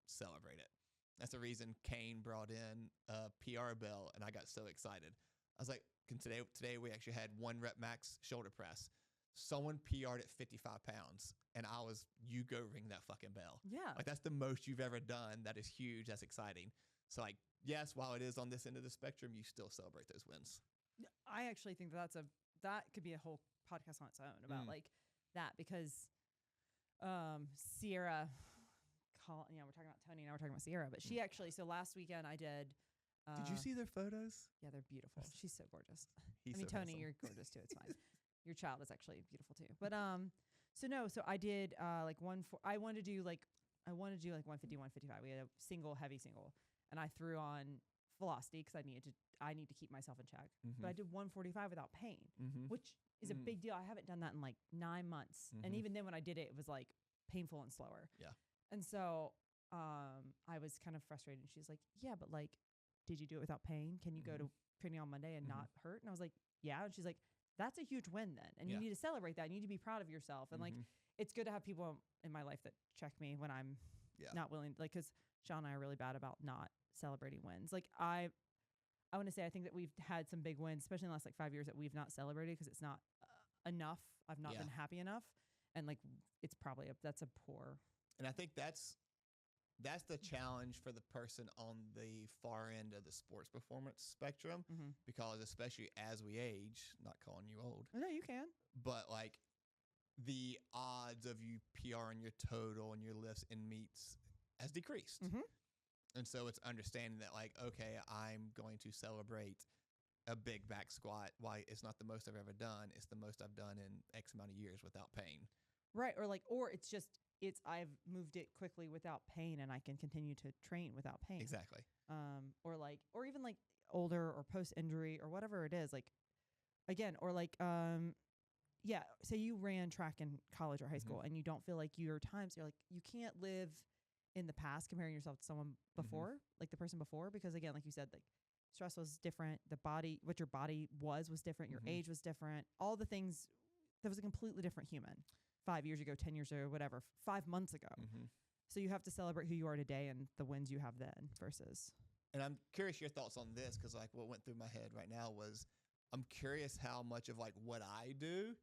celebrate it. That's the reason Kane brought in a PR bell, and I got so excited. I was like, today we actually had 1 rep max shoulder press. Someone PR'd at 55 pounds, and you go ring that fucking bell. Yeah. That's the most you've ever done. That is huge. That's exciting. So yes, while it is on this end of the spectrum, you still celebrate those wins. I actually think that could be a whole podcast on its own about that, because Sierra, we're talking about Tony, now we're talking about Sierra, but she actually, so last weekend I did. Did you see their photos? Yeah, they're beautiful. She's so gorgeous. He's I mean, so Tony, handsome. you're gorgeous too. It's fine. Your child is actually beautiful too. But so I did like I wanted to do like 150, 155. We had a heavy single, and I threw on velocity because I need to keep myself in check. But I did 145 without pain, which is a big deal. I haven't done that in like 9 months, and even then when I did it, it was like painful and slower. Yeah. And so I was kind of frustrated. And she's like, "Yeah, but like, did you do it without pain? Can you go to training on Monday and not hurt?" And I was like, "Yeah." And she's like, "That's a huge win then. And you need to celebrate that. You need to be proud of yourself." And like, it's good to have people in my life that check me when I'm not willing, like, because Sean and I are really bad about not celebrating wins. Like I want to say, I think that we've had some big wins, especially in the last like 5 years, that we've not celebrated because it's not enough. I've not been happy enough. And like, it's probably that's a poor. And I think that's the challenge for the person on the far end of the sports performance spectrum, because especially as we age, not calling you old. No, you can. But like the odds of you PRing your total and your lifts and meets has decreased. And so it's understanding that like, okay, I'm going to celebrate a big back squat. Why it's not the most I've ever done. It's the most I've done in X amount of years without pain. Right. Or it's I've moved it quickly without pain and I can continue to train without pain. Exactly. Or even like older or post injury or whatever it is. Like, again, or like, say you ran track in college or high school and you don't feel like you're like, you can't live in the past comparing yourself to someone before, like the person before, because again, like you said, like stress was different. The body, what your body was different. Your age was different. All the things, that was a completely different human 5 years ago, 10 years ago, whatever, 5 months ago. So you have to celebrate who you are today and the wins you have then versus. And I'm curious your thoughts on this, because like what went through my head right now was, I'm curious how much of like what I do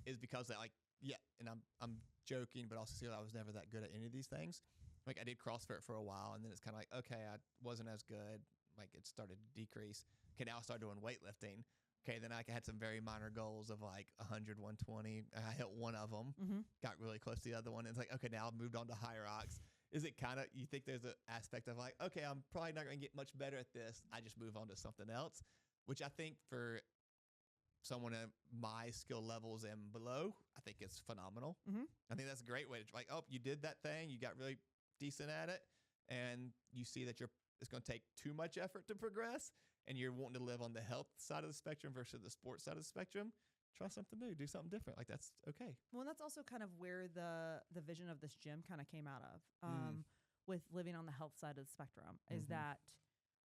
is because that like, and I'm joking, but also see I was never that good at any of these things. Like I did CrossFit for a while, and then it's kind of like, okay, I wasn't as good. Like it started to decrease. Okay, now I started doing weightlifting. Okay, then I had some very minor goals of like 100, 120. I hit one of them, got really close to the other one. And it's like, okay, now I've moved on to HYROX. Is it kind of, you think there's an aspect of like, okay, I'm probably not going to get much better at this. I just move on to something else, which I think for someone at my skill levels and below, I think it's phenomenal. I think that's a great way to like, oh, you did that thing. You got really decent at it. And you see that it's going to take too much effort to progress, and you're wanting to live on the health side of the spectrum versus the sports side of the spectrum. Try something new, do something different. Like that's okay. Well, and that's also kind of where the vision of this gym kind of came out of, with living on the health side of the spectrum, is that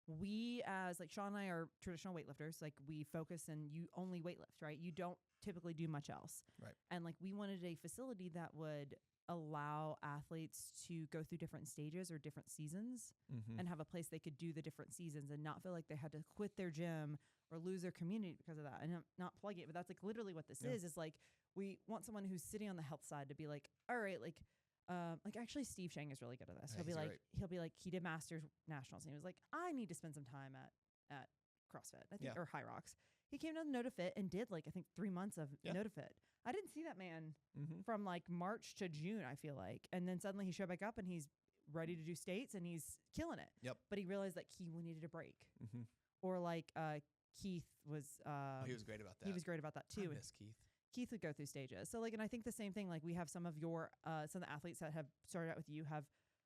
we, as like Sean and I are traditional weightlifters, like we focus and you only weightlift, right? You don't typically do much else. Right. And like we wanted a facility that would allow athletes to go through different stages or different seasons and have a place they could do the different seasons and not feel like they had to quit their gym or lose their community because of that. And I'm not plugging it, but that's like literally what this is like, we want someone who's sitting on the health side to be like, all right, like actually Steve Shang is really good at this. He'll be like, he did Masters Nationals and he was like, I need to spend some time at CrossFit, I think, or HYROX. He came to NotaFit and did like, I think 3 months of NotaFit. I didn't see that man from like March to June, I feel like. And then suddenly he showed back up and he's ready to do states and he's killing it. Yep. But he realized that he needed a break. Or like Keith was. He was great about that. He was great about that too. I miss Keith. Keith would go through stages. So like, and I think the same thing, like we have some of the athletes that have started out with you have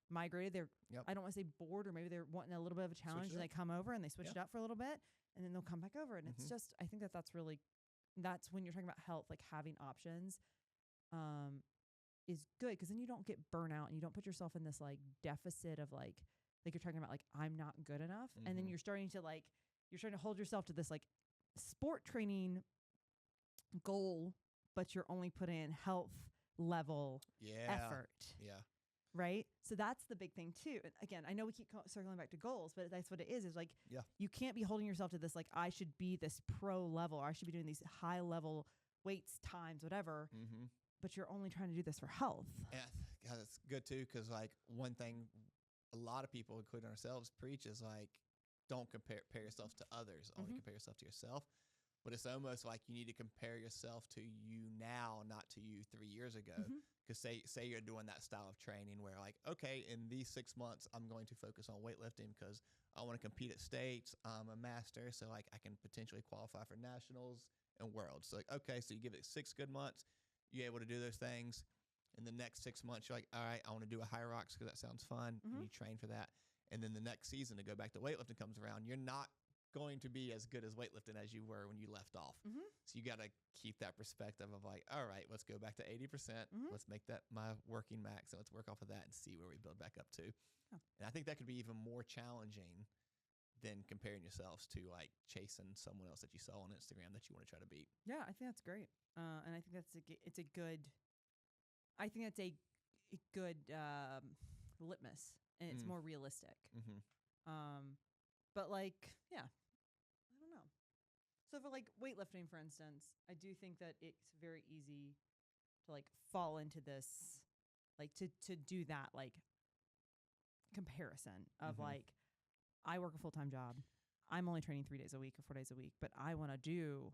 migrated. They're, I don't want to say bored, or maybe they're wanting a little bit of a challenge and they come over and they switch it up for a little bit and then they'll come back over. And it's just, I think that's when you're talking about health, like having options is good. Cause then you don't get burnout and you don't put yourself in this like deficit of like you're talking about, like, I'm not good enough. And then you're starting to hold yourself to this like sport training goal, but you're only putting in health level effort. Yeah. Right. So that's the big thing too. And again, I know we keep circling back to goals, but that's what it is like, you can't be holding yourself to this, like, I should be this pro level, or I should be doing these high level weights times, whatever. But you're only trying to do this for health. Yeah. God, that's good too. Cause like one thing a lot of people, including ourselves, preach is like, don't compare yourself to others, only compare yourself to yourself. But it's almost like you need to compare yourself to you now, not not to you 3 years ago. Mhm. Because say you're doing that style of training where like, okay, in these 6 months, I'm going to focus on weightlifting because I want to compete at states. I'm a master, so like I can potentially qualify for nationals and worlds. So like, okay, so you give it 6 good months, you're able to do those things. In the next 6 months, you're like, all right, I want to do a HYROX because that sounds fun. Mhm. And you train for that. And then the next season to go back to weightlifting comes around, you're not going to be as good as weightlifting as you were when you left off. Mhm. So you got to keep that perspective of like, all right, let's go back to 80%. Mhm. Let's make that my working max, and let's work off of that and see where we build back up to. Yeah. And I think that could be even more challenging than comparing yourselves to like chasing someone else that you saw on Instagram that you want to try to beat. Yeah, I think that's great. And I think it's a good. I think that's a good litmus, and it's Mm. more realistic. Mm-hmm. But like, yeah, I don't know. So for like weightlifting, for instance, I do think that it's very easy to like fall into this, like to do that like comparison of Mhm. like, I work a full-time job. I'm only training 3 days a week or 4 days a week, but I want to do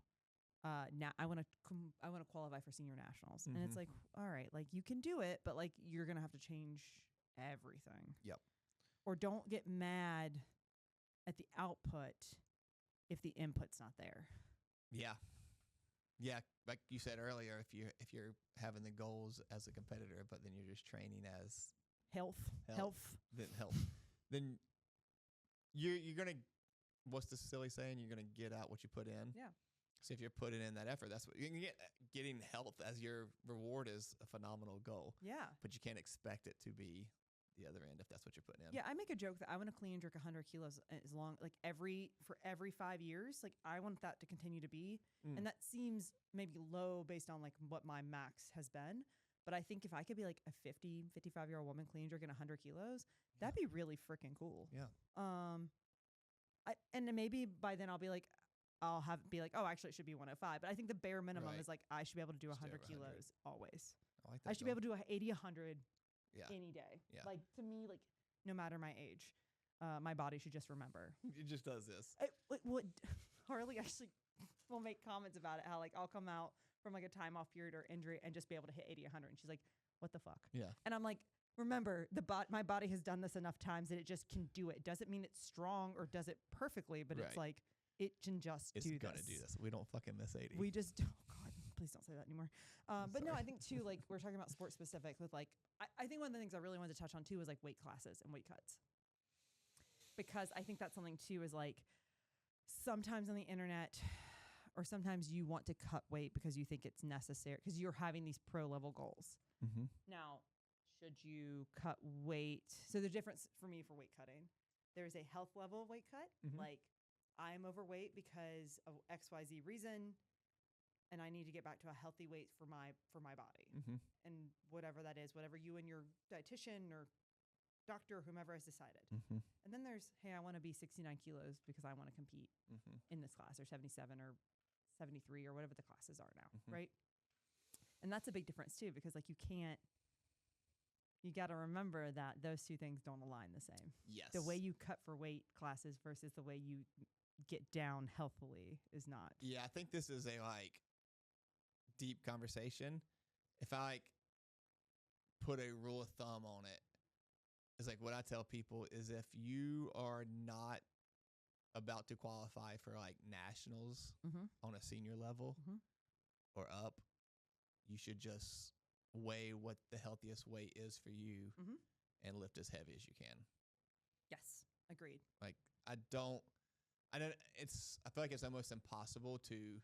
now I want to qualify for senior nationals. And it's Mhm. like, all right, like you can do it, but like you're going to have to change everything. Yep. Or don't get mad at the output if the input's not there. Yeah. Yeah, like you said earlier, if you're having the goals as a competitor, but then you're just training as Health. then you're gonna, what's the silly saying? You're gonna get out what you put in. Yeah. So if you're putting in that effort, that's what you can get. Getting health as your reward is a phenomenal goal, Yeah. but you can't expect it to be the other end if that's what you're putting in. Yeah, I make a joke that I want to clean and jerk 100 kilos as long, like for every 5 years. Like I want that to continue to be. Mm. And that seems maybe low based on like what my max has been. But I think if I could be like a 55-year-old woman clean and jerking 100 kilos, that'd be really freaking cool. Yeah. And then maybe by then I'll be like, be like, oh, actually it should be 105. But I think the bare minimum Right. is like, I should be able to do Stay 100 over 100. kilos always. I like that. I should be able to do 80, 100 Yeah. any day. Yeah. Like to me, like no matter my age, my body should just remember. It just does this. Harley actually will make comments about it. How like I'll come out from like a time off period or injury and just be able to hit 80, 100. And she's like, what the fuck? Yeah. And I'm like, remember, my body has done this enough times that it just can do it. Doesn't mean it's strong or does it perfectly, but it's Right. like it can just It's do gonna this. do this. We don't fucking miss 80. We just, oh God, please don't say that anymore. But no, sorry. I think too, like we're talking about sports specific with like, I think one of the things I really wanted to touch on too was like weight classes and weight cuts. Because I think that's something too is like sometimes on the internet or sometimes you want to cut weight because you think it's necessary because you're having these pro level goals. Mm-hmm. Now, should you cut weight? So the difference for me for weight cutting, there's a health level weight cut. Mhm. Like I'm overweight because of XYZ reason, and I need to get back to a healthy weight for my body. Mm-hmm. And whatever that is, whatever you and your dietitian or doctor or whomever has decided. Mm-hmm. And then there's, hey, I want to be 69 kilos because I want to compete Mm-hmm. in this class, or 77 or 73 or whatever the classes are now, Mhm. right? And that's a big difference too, because like you got to remember that those two things don't align the same. Yes. The way you cut for weight classes versus the way you get down healthily is not. Yeah, I think this is a like deep conversation. If I like put a rule of thumb on it, it's like what I tell people is if you are not about to qualify for like nationals Mm-hmm. on a senior level Mhm. or up, you should just weigh what the healthiest weight is for you Mhm. and lift as heavy as you can. Yes, agreed. Like I don't I feel like it's almost impossible to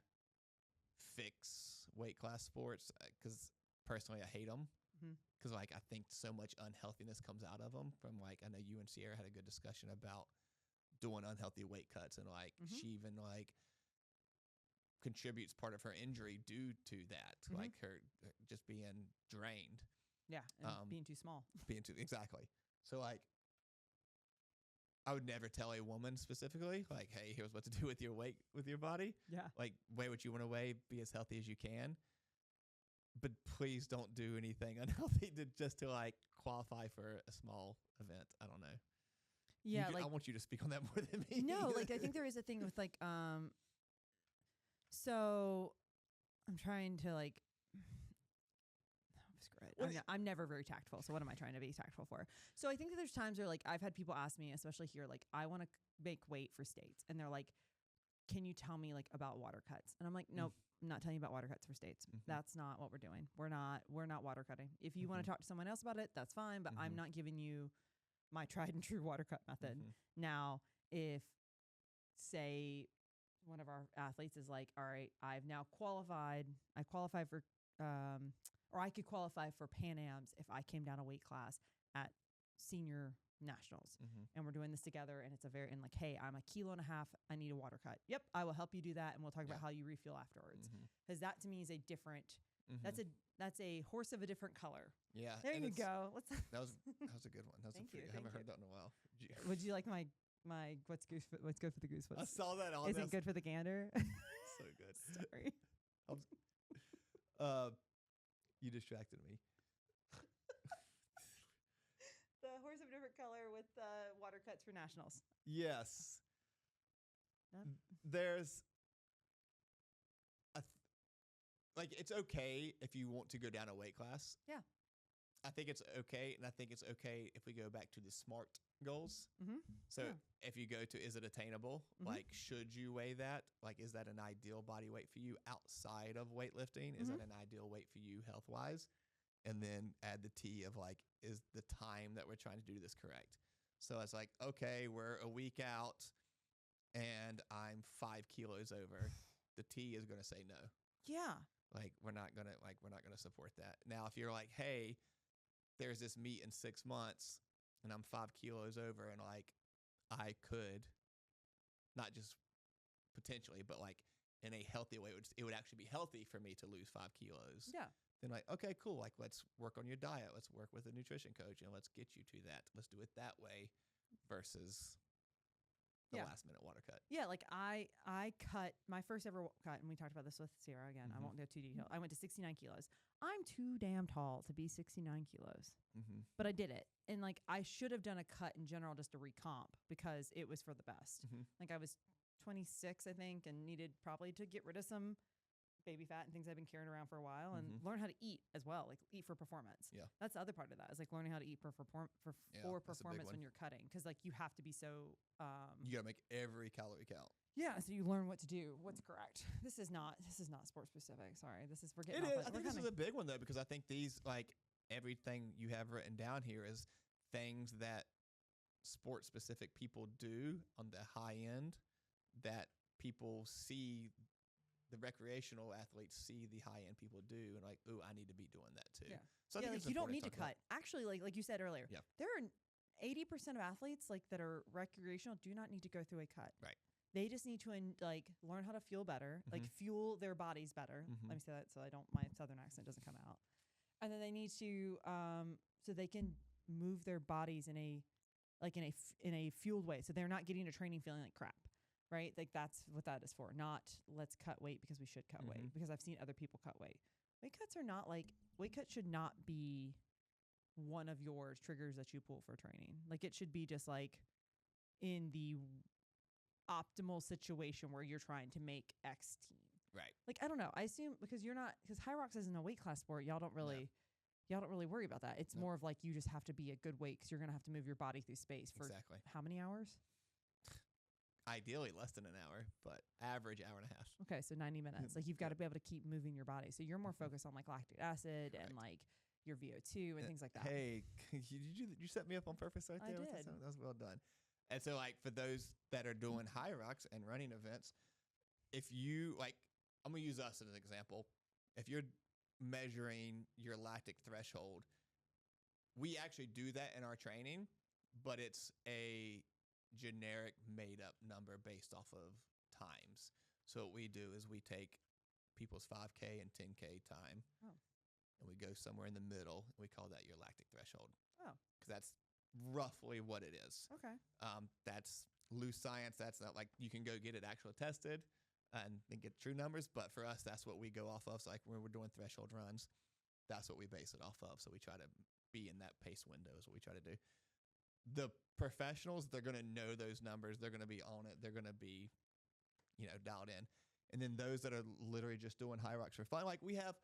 fix weight class sports because personally I hate them Mhm. because like I think so much unhealthiness comes out of them from like I know you and Sierra had a good discussion about doing unhealthy weight cuts and like Mhm. she even like contributes part of her injury due to that, Mhm. like her just being drained, Yeah, and being too small. being too exactly. So like I would never tell a woman specifically like, hey, here's what to do with your weight with your body. Yeah. Like weigh what you want to weigh, be as healthy as you can. But please don't do anything unhealthy to like qualify for a small event. I don't know. Yeah, I want you to speak on that more than me. no, like I think there is a thing with like so I'm trying to like I'm never very tactful. So what am I trying to be tactful for? So I think that there's times where like I've had people ask me, especially here, like I want to make weight for states, and they're like, "Can you tell me like about water cuts?" And I'm like, "Nope, I'm not telling you about water cuts for states. That's not what we're doing. We're not water cutting. If you want to talk to someone else about it, that's fine. But I'm not giving you my tried and true water cut method." Now, if say one of our athletes is like, all right, I've now qualified. I qualify for, or I could qualify for Pan Ams if I came down a weight class at senior nationals, and we're doing this together. And it's and like, hey, I'm 1.5 kilos. I need a water cut. Yep, I will help you do that, and we'll talk about how you refuel afterwards. Because that to me is a different. That's a horse of a different color. Yeah, there you go. That was a good one. That was I haven't heard that in a while. Would you like my what's good for the goose? I saw that on. Isn't good for the gander. So good. Sorry. You distracted me. The horse of a different color with water cuts for nationals. Yes. There's like it's okay if you want to go down a weight class. Yeah. I think it's okay, and I think it's okay if we go back to the SMART goals. So if you go to, is it attainable? Like, should you weigh that? Like, is that an ideal body weight for you outside of weightlifting? Is that an ideal weight for you health-wise? And then add the T of like, is the time that we're trying to do this correct? So it's like, okay, we're a week out, and I'm 5 kilos over. The T is going to say no. Yeah. Like, we're not gonna support that. Now, if you're like, hey, there's this meet in 6 months, and I'm 5 kilos over, and like, I could, not just potentially, but like in a healthy way, it would actually be healthy for me to lose 5 kilos. Yeah. Then like, okay, cool. Like, let's work on your diet. Let's work with a nutrition coach, and let's get you to that. Let's do it that way versus the last minute water cut. Yeah, like I cut my first ever cut, and we talked about this with Sierra again. I won't go too detailed. I went to 69 kilos. I'm too damn tall to be 69 kilos, but I did it. And like I should have done a cut in general just to recomp because it was for the best. Like I was 26, I think, and needed probably to get rid of some baby fat and things I've been carrying around for a while, and learn how to eat as well, like eat for performance. Yeah, that's the other part of that is like learning how to eat for performance when you're cutting, because like you have to be so you gotta make every calorie count. Yeah, so you learn what to do, what's correct. This is not sport specific. Sorry, we're getting off. I think this is a big one though, because I think these like everything you have written down here is things that sport specific people do on the high end that people see. The recreational athletes see the high end people do and like, ooh, I need to be doing that too. Yeah. So I think like you don't need to cut. Actually, like you said earlier, there are 80% of athletes like that are recreational do not need to go through a cut. Right. They just need to like learn how to fuel better, like fuel their bodies better. Let me say that so my southern accent doesn't come out. And then they need to so they can move their bodies in a fueled way, so they're not getting to training feeling like crap. Right? Like that's what that is for. Not let's cut weight because we should cut weight, because I've seen other people cut weight. Weight cuts should not be one of your triggers that you pull for training. Like it should be just like in the optimal situation where you're trying to make X team. Right. Like, I don't know. I assume because HYROX isn't a weight class sport, y'all don't really worry about that. It's more of like you just have to be a good weight because you're going to have to move your body through space for how many hours? Ideally less than an hour, but average hour and a half. Okay, so 90 minutes. Like you've got to be able to keep moving your body. So you're more focused on like lactic acid and like your VO2 and things like that. Hey, did you set me up on purpose right there? I did. That was well done. And so like for those that are doing HYROX and running events, if you like, I'm going to use us as an example. If you're measuring your lactic threshold, we actually do that in our training, but it's a generic made up number based off of times. So what we do is we take people's 5K and 10K time and we go somewhere in the middle, and we call that your lactic threshold. Oh, because that's roughly what it is. Okay. That's loose science. That's not like you can go get it actually tested and get true numbers, but for us that's what we go off of. So like when we're doing threshold runs, that's what we base it off of. So we try to be in that pace window is what we try to do. The professionals, they're going to know those numbers. They're going to be on it. They're going to be, dialed in. And then those that are literally just doing HYROX for fun, like we have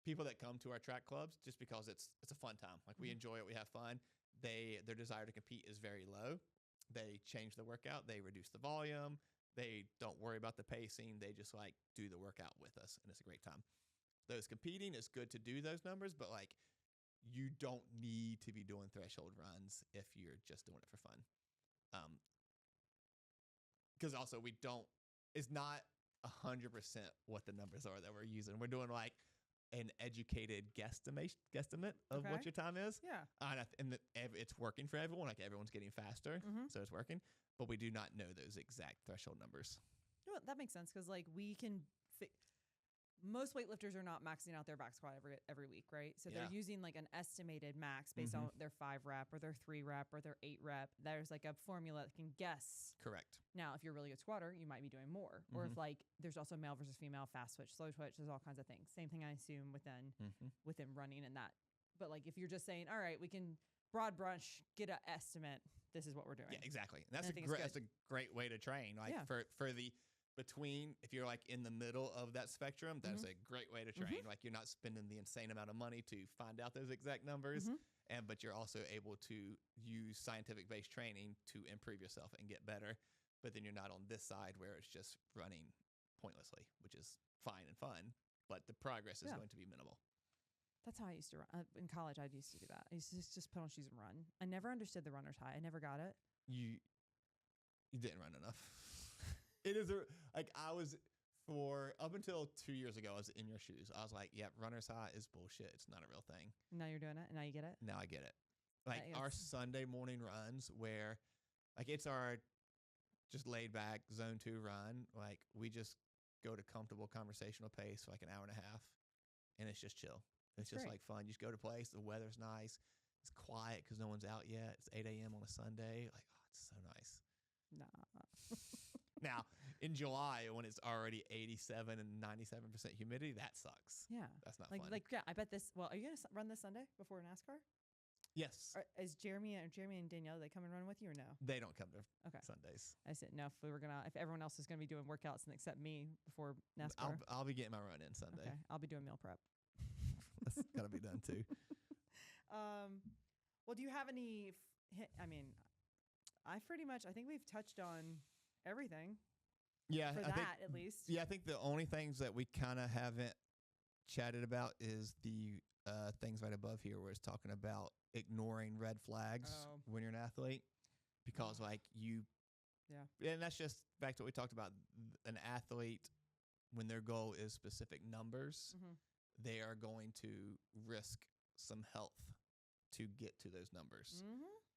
people that come to our track clubs just because it's a fun time. Like we enjoy it, we have fun. Their desire to compete is very low. They change the workout, they reduce the volume, they don't worry about the pacing. They just like do the workout with us, and it's a great time. Those competing, it's good to do those numbers, but like you don't need to be doing threshold runs if you're just doing it for fun. Because also it's not 100% what the numbers are that we're using. We're doing like an educated guesstimate of what your time is. Yeah. And it's working for everyone. Like everyone's getting faster, so it's working. But we do not know those exact threshold numbers. You know what, that makes sense because like we can. Most weightlifters are not maxing out their back squat every week, right? So they're using like an estimated max based on their 5 rep or their 3 rep or their 8 rep. There's like a formula that can guess. Correct. Now, if you're a really good squatter, you might be doing more. Or if like there's also male versus female, fast twitch, slow twitch, there's all kinds of things. Same thing I assume within running and that. But like if you're just saying, all right, we can broad brush, get an estimate, this is what we're doing. Yeah, exactly. And that's a great way to train. Like for the between, if you're like in the middle of that spectrum, that's a great way to train. Like you're not spending the insane amount of money to find out those exact numbers, but you're also able to use scientific based training to improve yourself and get better. But then you're not on this side where it's just running pointlessly, which is fine and fun, but the progress is going to be minimal. That's how I used to run. In college, I used to do that. I used to just put on shoes and run. I never understood the runner's high. I never got it. You didn't run enough. It is I was up until 2 years ago, I was in your shoes. I was like, yeah, runner's high is bullshit. It's not a real thing. Now you're doing it. And now you get it. Now I get it. Like our Sunday morning runs where like it's our just laid back zone 2 run. Like we just go to comfortable conversational pace for like an hour and a half and it's just chill. It's just like fun. You just go to place. The weather's nice. It's quiet because no one's out yet. It's 8 a.m. on a Sunday. Like, oh, it's so nice. Nah. Now, in July, when it's already 87 and 97% humidity, that sucks. Yeah. That's not fun. Yeah, I bet this. Well, are you going to run this Sunday before NASCAR? Yes. Is Jeremy and Danielle, they come and run with you or no? They don't come to Sundays. I said, no, if everyone else is going to be doing workouts and except me before NASCAR. I'll be getting my run in Sunday. Okay. I'll be doing meal prep. That's got to be done too. Well, do you have any, I think we've touched on everything. Yeah. At least. Yeah. I think the only things that we kind of haven't chatted about is the things right above here where it's talking about ignoring red flags when you're an athlete because and that's just back to what we talked about. An athlete, when their goal is specific numbers, they are going to risk some health to get to those numbers.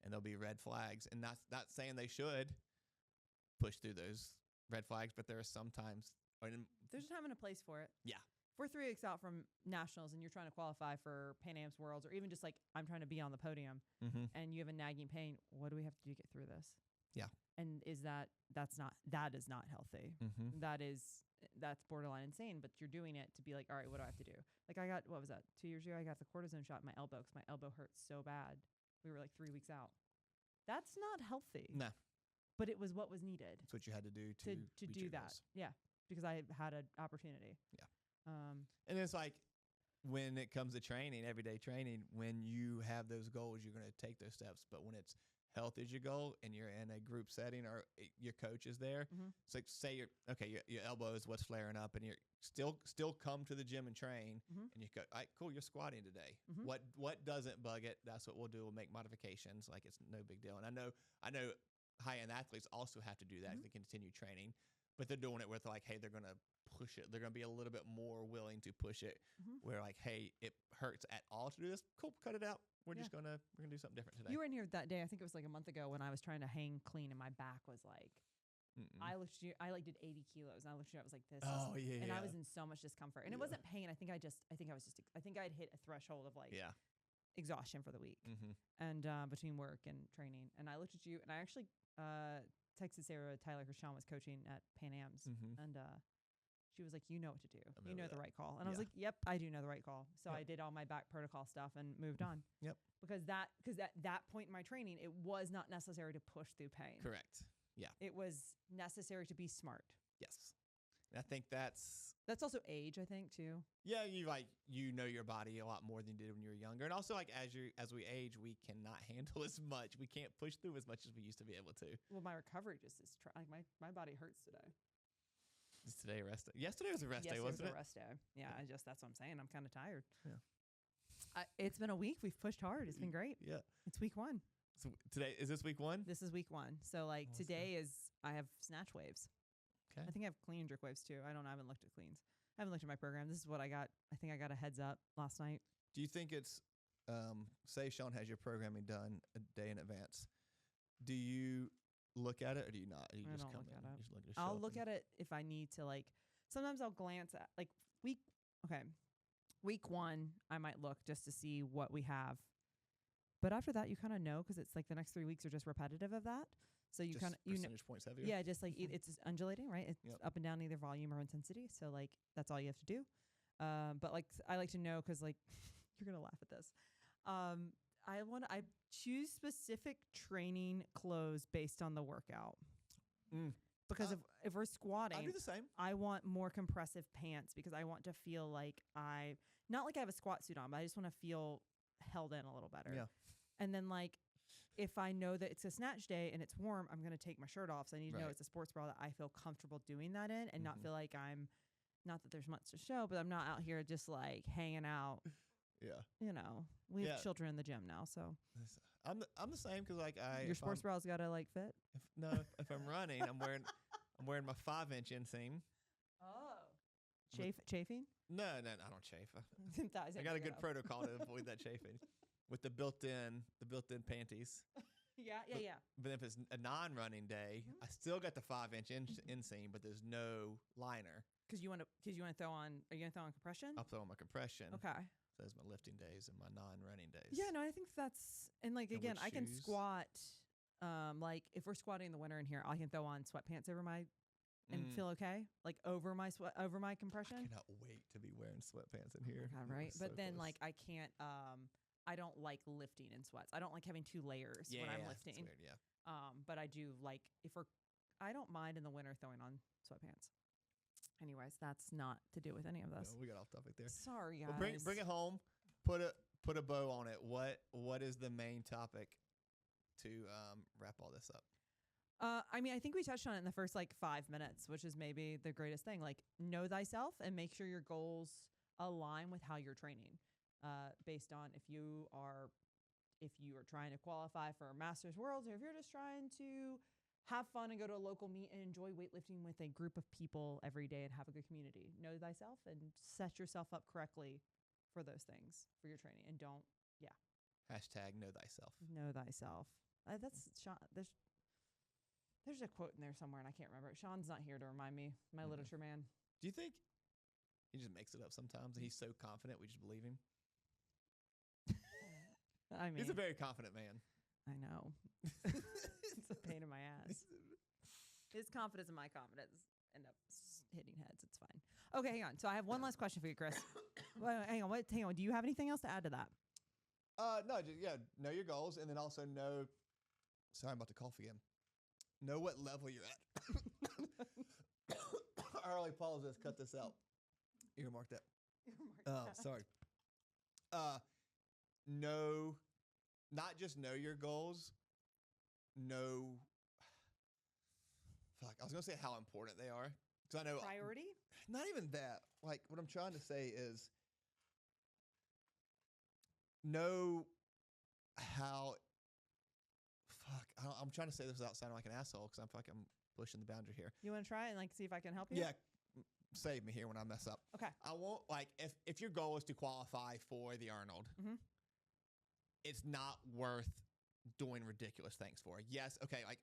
And there'll be red flags. And that's not saying they should push through those red flags, but there are sometimes... There's a time and a place for it. Yeah. If we're 3 weeks out from nationals and you're trying to qualify for Pan Am's Worlds, or even just like I'm trying to be on the podium and you have a nagging pain, what do we have to do to get through this? Yeah. And that is not healthy. That's borderline insane, but you're doing it to be like, all right, what do I have to do? Like I got, what was that? 2 years ago, I got the cortisone shot in my elbow because my elbow hurt so bad. We were like 3 weeks out. That's not healthy. No. But it was what was needed. It's what you had to do to do that. Goals. Yeah. Because I had an opportunity. Yeah. And it's like when it comes to training, everyday training, when you have those goals, you're going to take those steps. But when it's health is your goal and you're in a group setting or your coach is there, it's like say your elbow is what's flaring up and you're still come to the gym and train and you go, all right, cool, you're squatting today. What doesn't bug it? That's what we'll do. We'll make modifications. Like it's no big deal. And I know high-end athletes also have to do that. They continue training, but they're doing it with like, hey, they're going to push it. They're going to be a little bit more willing to push it where like, hey, it hurts at all to do this. Cool. Cut it out. We're just going to do something different today. You were in here that day. I think it was like a month ago when I was trying to hang clean and my back was like, I did 80 kilos and I looked at you, I was like this. Oh yeah. And I was in so much discomfort and it wasn't pain. I think I'd hit a threshold of like exhaustion for the week and between work and training. And I looked at you and I actually texted Sarah Tayler because Sean was coaching at Pan Am's and she was like, you know what to do. You know the right call. And I was like, yep, I do know the right call. So I did all my back protocol stuff and moved on. Yep. Because at that point in my training, it was not necessary to push through pain. Correct. Yeah. It was necessary to be smart. Yes. And I think that's also age, I think, too. yeah, you know your body a lot more than you did when you were younger. And also like as we age, we cannot handle as much. We can't push through as much as we used to be able to. Well, my recovery just is like my body hurts today. Is today a rest day? Yesterday was a rest day, Yesterday wasn't was it? a rest day. Yeah, that's what I'm saying. I'm kind of tired. Yeah. It's been a week. We've pushed hard. It's been great. Yeah. It's week 1. So today is this week 1? This is week 1. So like today is I have snatch waves. Okay. I think I have clean jerk waves too. I don't know. I haven't looked at cleans. I haven't looked at my program. This is what I got. I think I got a heads up last night. Do you think it's say Sean has your programming done a day in advance? Do you look at it or do you not? Or do you I just don't come look in? at it. Just look I'll look at it if I need to. Like sometimes I'll glance at like week 1. I might look just to see what we have. But after that, you kind of know because it's like the next 3 weeks are just repetitive of that. So you kind of percentage points heavier. Yeah, just like it's undulating, right? It's Yep. up and down either volume or intensity. So like that's all you have to do. But like I like to know because like you're gonna laugh at this. I choose specific training clothes based on the workout. Because if we're squatting, I do the same. I want more compressive pants because I want to feel like not like I have a squat suit on, but I just want to feel held in a little better. Yeah. And then like if I know that it's a snatch day and it's warm, I'm going to take my shirt off. So I need to know it's a sports bra that I feel comfortable doing that in and not feel like not that there's much to show, but I'm not out here just like hanging out. Yeah. You know, we have children in the gym now, so. I'm the same because like Your sports bra's got to like fit? If I'm running, I'm wearing my 5-inch inseam. Oh. Chafing? No, I don't chafe. I got a good protocol to avoid that chafing. With the built-in panties. Yeah. But if it's a non-running day, I still got the 5-inch inseam, but there's no liner. Because you want to throw on. Are you gonna throw on compression? I'll throw on my compression. Okay. So there's my lifting days and my non-running days. Yeah, no, I think that's and like And again, with I can shoes. squat. Like if we're squatting in the winter in here, I can throw on sweatpants over my and feel okay, like over my compression. I cannot wait to be wearing sweatpants in here. God, right, but then like I can't. I don't like lifting in sweats. I don't like having 2 layers when I'm lifting. That's weird, yeah. But I do like I don't mind in the winter throwing on sweatpants. Anyways, that's not to do with any of this. No, we got off topic there. Sorry, guys. Well, bring it home. Put a bow on it. What is the main topic to wrap all this up? I mean, I think we touched on it in the first like 5 minutes, which is maybe the greatest thing. Like, know thyself and make sure your goals align with how you're training. Based on if you are trying to qualify for Masters Worlds, or if you're just trying to have fun and go to a local meet and enjoy weightlifting with a group of people every day and have a good community. Know thyself and set yourself up correctly for those things for your training, and don't. Hashtag know thyself. Know thyself. That's Sean. There's a quote in there somewhere, and I can't remember it. Sean's not here to remind me. My literature man. Do you think he just makes it up sometimes, and he's so confident we just believe him? I mean, He's a very confident man. I know. It's a pain in my ass. His confidence and my confidence end up hitting heads. It's fine. Okay, hang on. So I have one last question for you, Chris. Hang on. Hang on. Do you have anything else to add to that? No, know your goals, and then also know. Sorry, I'm about to cough again. Know what level you're at. Early pauses. Cut this out. Earmark that. Sorry. Know, not just know your goals. Know. Fuck, I was gonna say how important they are, because I know Priority? Not even that. Like, what I'm trying to say is know how. Fuck, I'm trying to say this without sounding like an asshole, because I feel like I'm pushing the boundary here. You want to try and like see if I can help you? Yeah, save me here when I mess up. Okay. I won't, like, if your goal is to qualify for the Arnold, it's not worth doing ridiculous things for. Yes, okay, like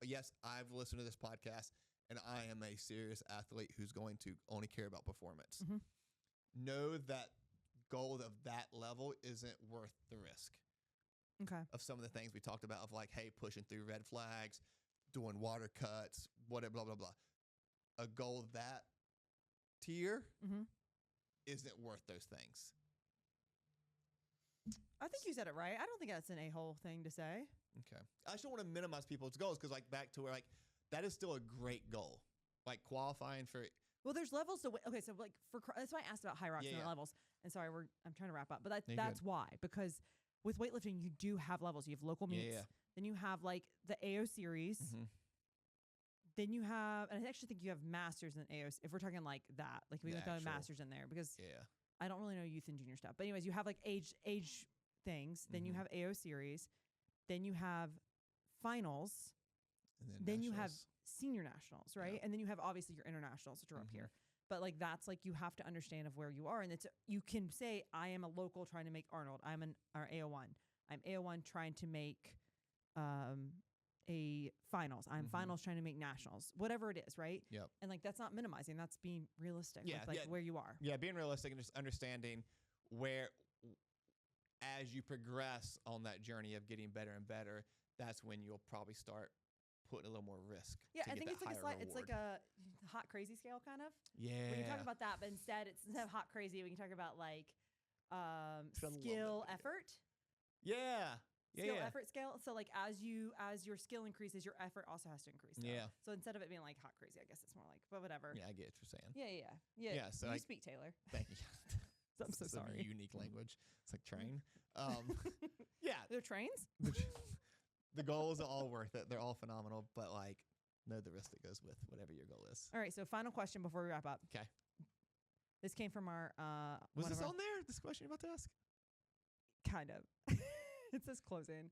yes, I've listened to this podcast and I am a serious athlete who's going to only care about performance. Know that goal of that level isn't worth the risk. Okay. Of some of the things we talked about, of like, hey, pushing through red flags, doing water cuts, whatever, blah, blah, blah. A goal that tier isn't worth those things. I think you said it right. I don't think that's an a-hole thing to say. Okay. I just don't want to minimize people's goals, because like back to where like that is still a great goal. like qualifying for. Well, there's levels to okay. So like that's why I asked about HYROX and the Yeah. levels. And sorry, I'm trying to wrap up, but You're that's good. why, because with weightlifting you do have levels. You have local meets, Yeah. then you have like the AO series, Mhm. then you have, and I actually think you have masters in AO. If we're talking like that, like we The would throw actual- masters in there because Yeah. I don't really know youth and junior stuff. But anyways, you have like age things. Then you Mhm. have AO series. Then you have finals. And Then you have nationals. senior nationals, right? Yeah. And then you have obviously your internationals, which are up Mhm. here. But like that's like you have to understand of where you are, and it's you can say I am a local trying to make Arnold. I'm an or AO1. I'm AO1 trying to make a finals. I'm Mhm. finals trying to make nationals. Whatever it is, right? Yep. And like that's not minimizing. That's being realistic Yeah, with like yeah. where you are. Yeah, being realistic and just understanding where, as you progress on that journey of getting better and better, that's when you'll probably start putting a little more risk. Yeah, to I get think that it's like a higher it's like reward. a hot crazy scale kind of. Yeah. We can talk about that, but instead of hot crazy, we can talk about like Should I love that skill video. effort. Yeah. Yeah. Skill yeah. effort scale. So like as your skill increases, your effort also has to increase. Though. Yeah. So instead of it being like hot crazy, I guess it's more like, but whatever. Yeah, I get what you're saying. Yeah. Yeah, so you I- speak Taylor. Thank you. I'm so It's a sorry. unique language. It's like train. Yeah. They're trains. The goals are all worth it. They're all phenomenal, but like know the risk that goes with whatever your goal is. All right. So final question before we wrap up. 'Kay. This came from our Was one this of our, on there? This question you're about to ask? kind of. It says closing.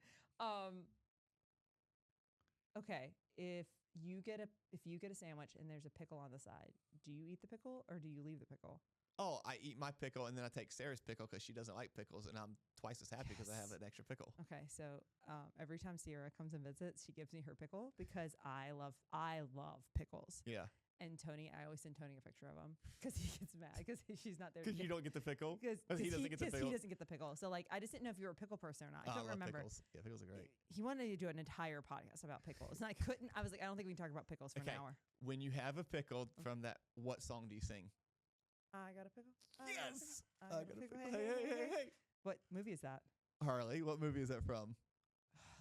Okay. If you get a sandwich and there's a pickle on the side, do you eat the pickle or do you leave the pickle? Oh, I eat my pickle and then I take Sarah's pickle because she doesn't like pickles, and I'm twice as happy because I have Yes. an extra pickle. Okay, so every time Sierra comes and visits, she gives me her pickle because I love pickles. Yeah. And Tony, I always send Tony a picture of him because he gets mad because she's not there. Because you don't get the pickle? Because he doesn't get the pickle? He doesn't get the pickle. So like, I just didn't know if you were a pickle person or not. I Oh, couldn't love remember. pickles. Yeah, pickles are great. He wanted to do an entire podcast about pickles, and I couldn't. I was like, I don't think we can talk about pickles for Okay. an hour. When you have a pickle from that, what song do you sing? I got a pickle. Yes! I got a pickle. Hey. What movie is that? Harley, what movie is that from?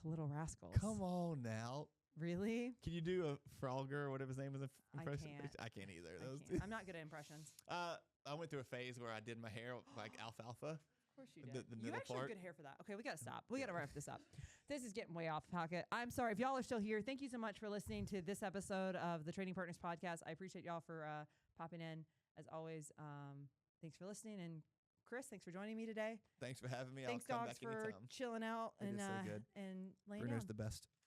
Little Rascals. Come on now. Really? Can you do a Frogger or whatever his name is? I Impression? can't. I can't either. I Those can't. I'm not good at impressions. I went through a phase where I did my hair like alfalfa. Of course you did. The You middle actually part. have good hair for that. Okay, we got to stop. We Yeah. got to wrap this up. This is getting way off pocket. I'm sorry if y'all are still here. Thank you so much for listening to this episode of the Training Partners Podcast. I appreciate y'all for popping in. As always, thanks for listening. And Chris, thanks for joining me today. Thanks for having me. Thanks, I'll come dogs, back for anytime. chilling out It and is so good. and laying Bruner's down. the best.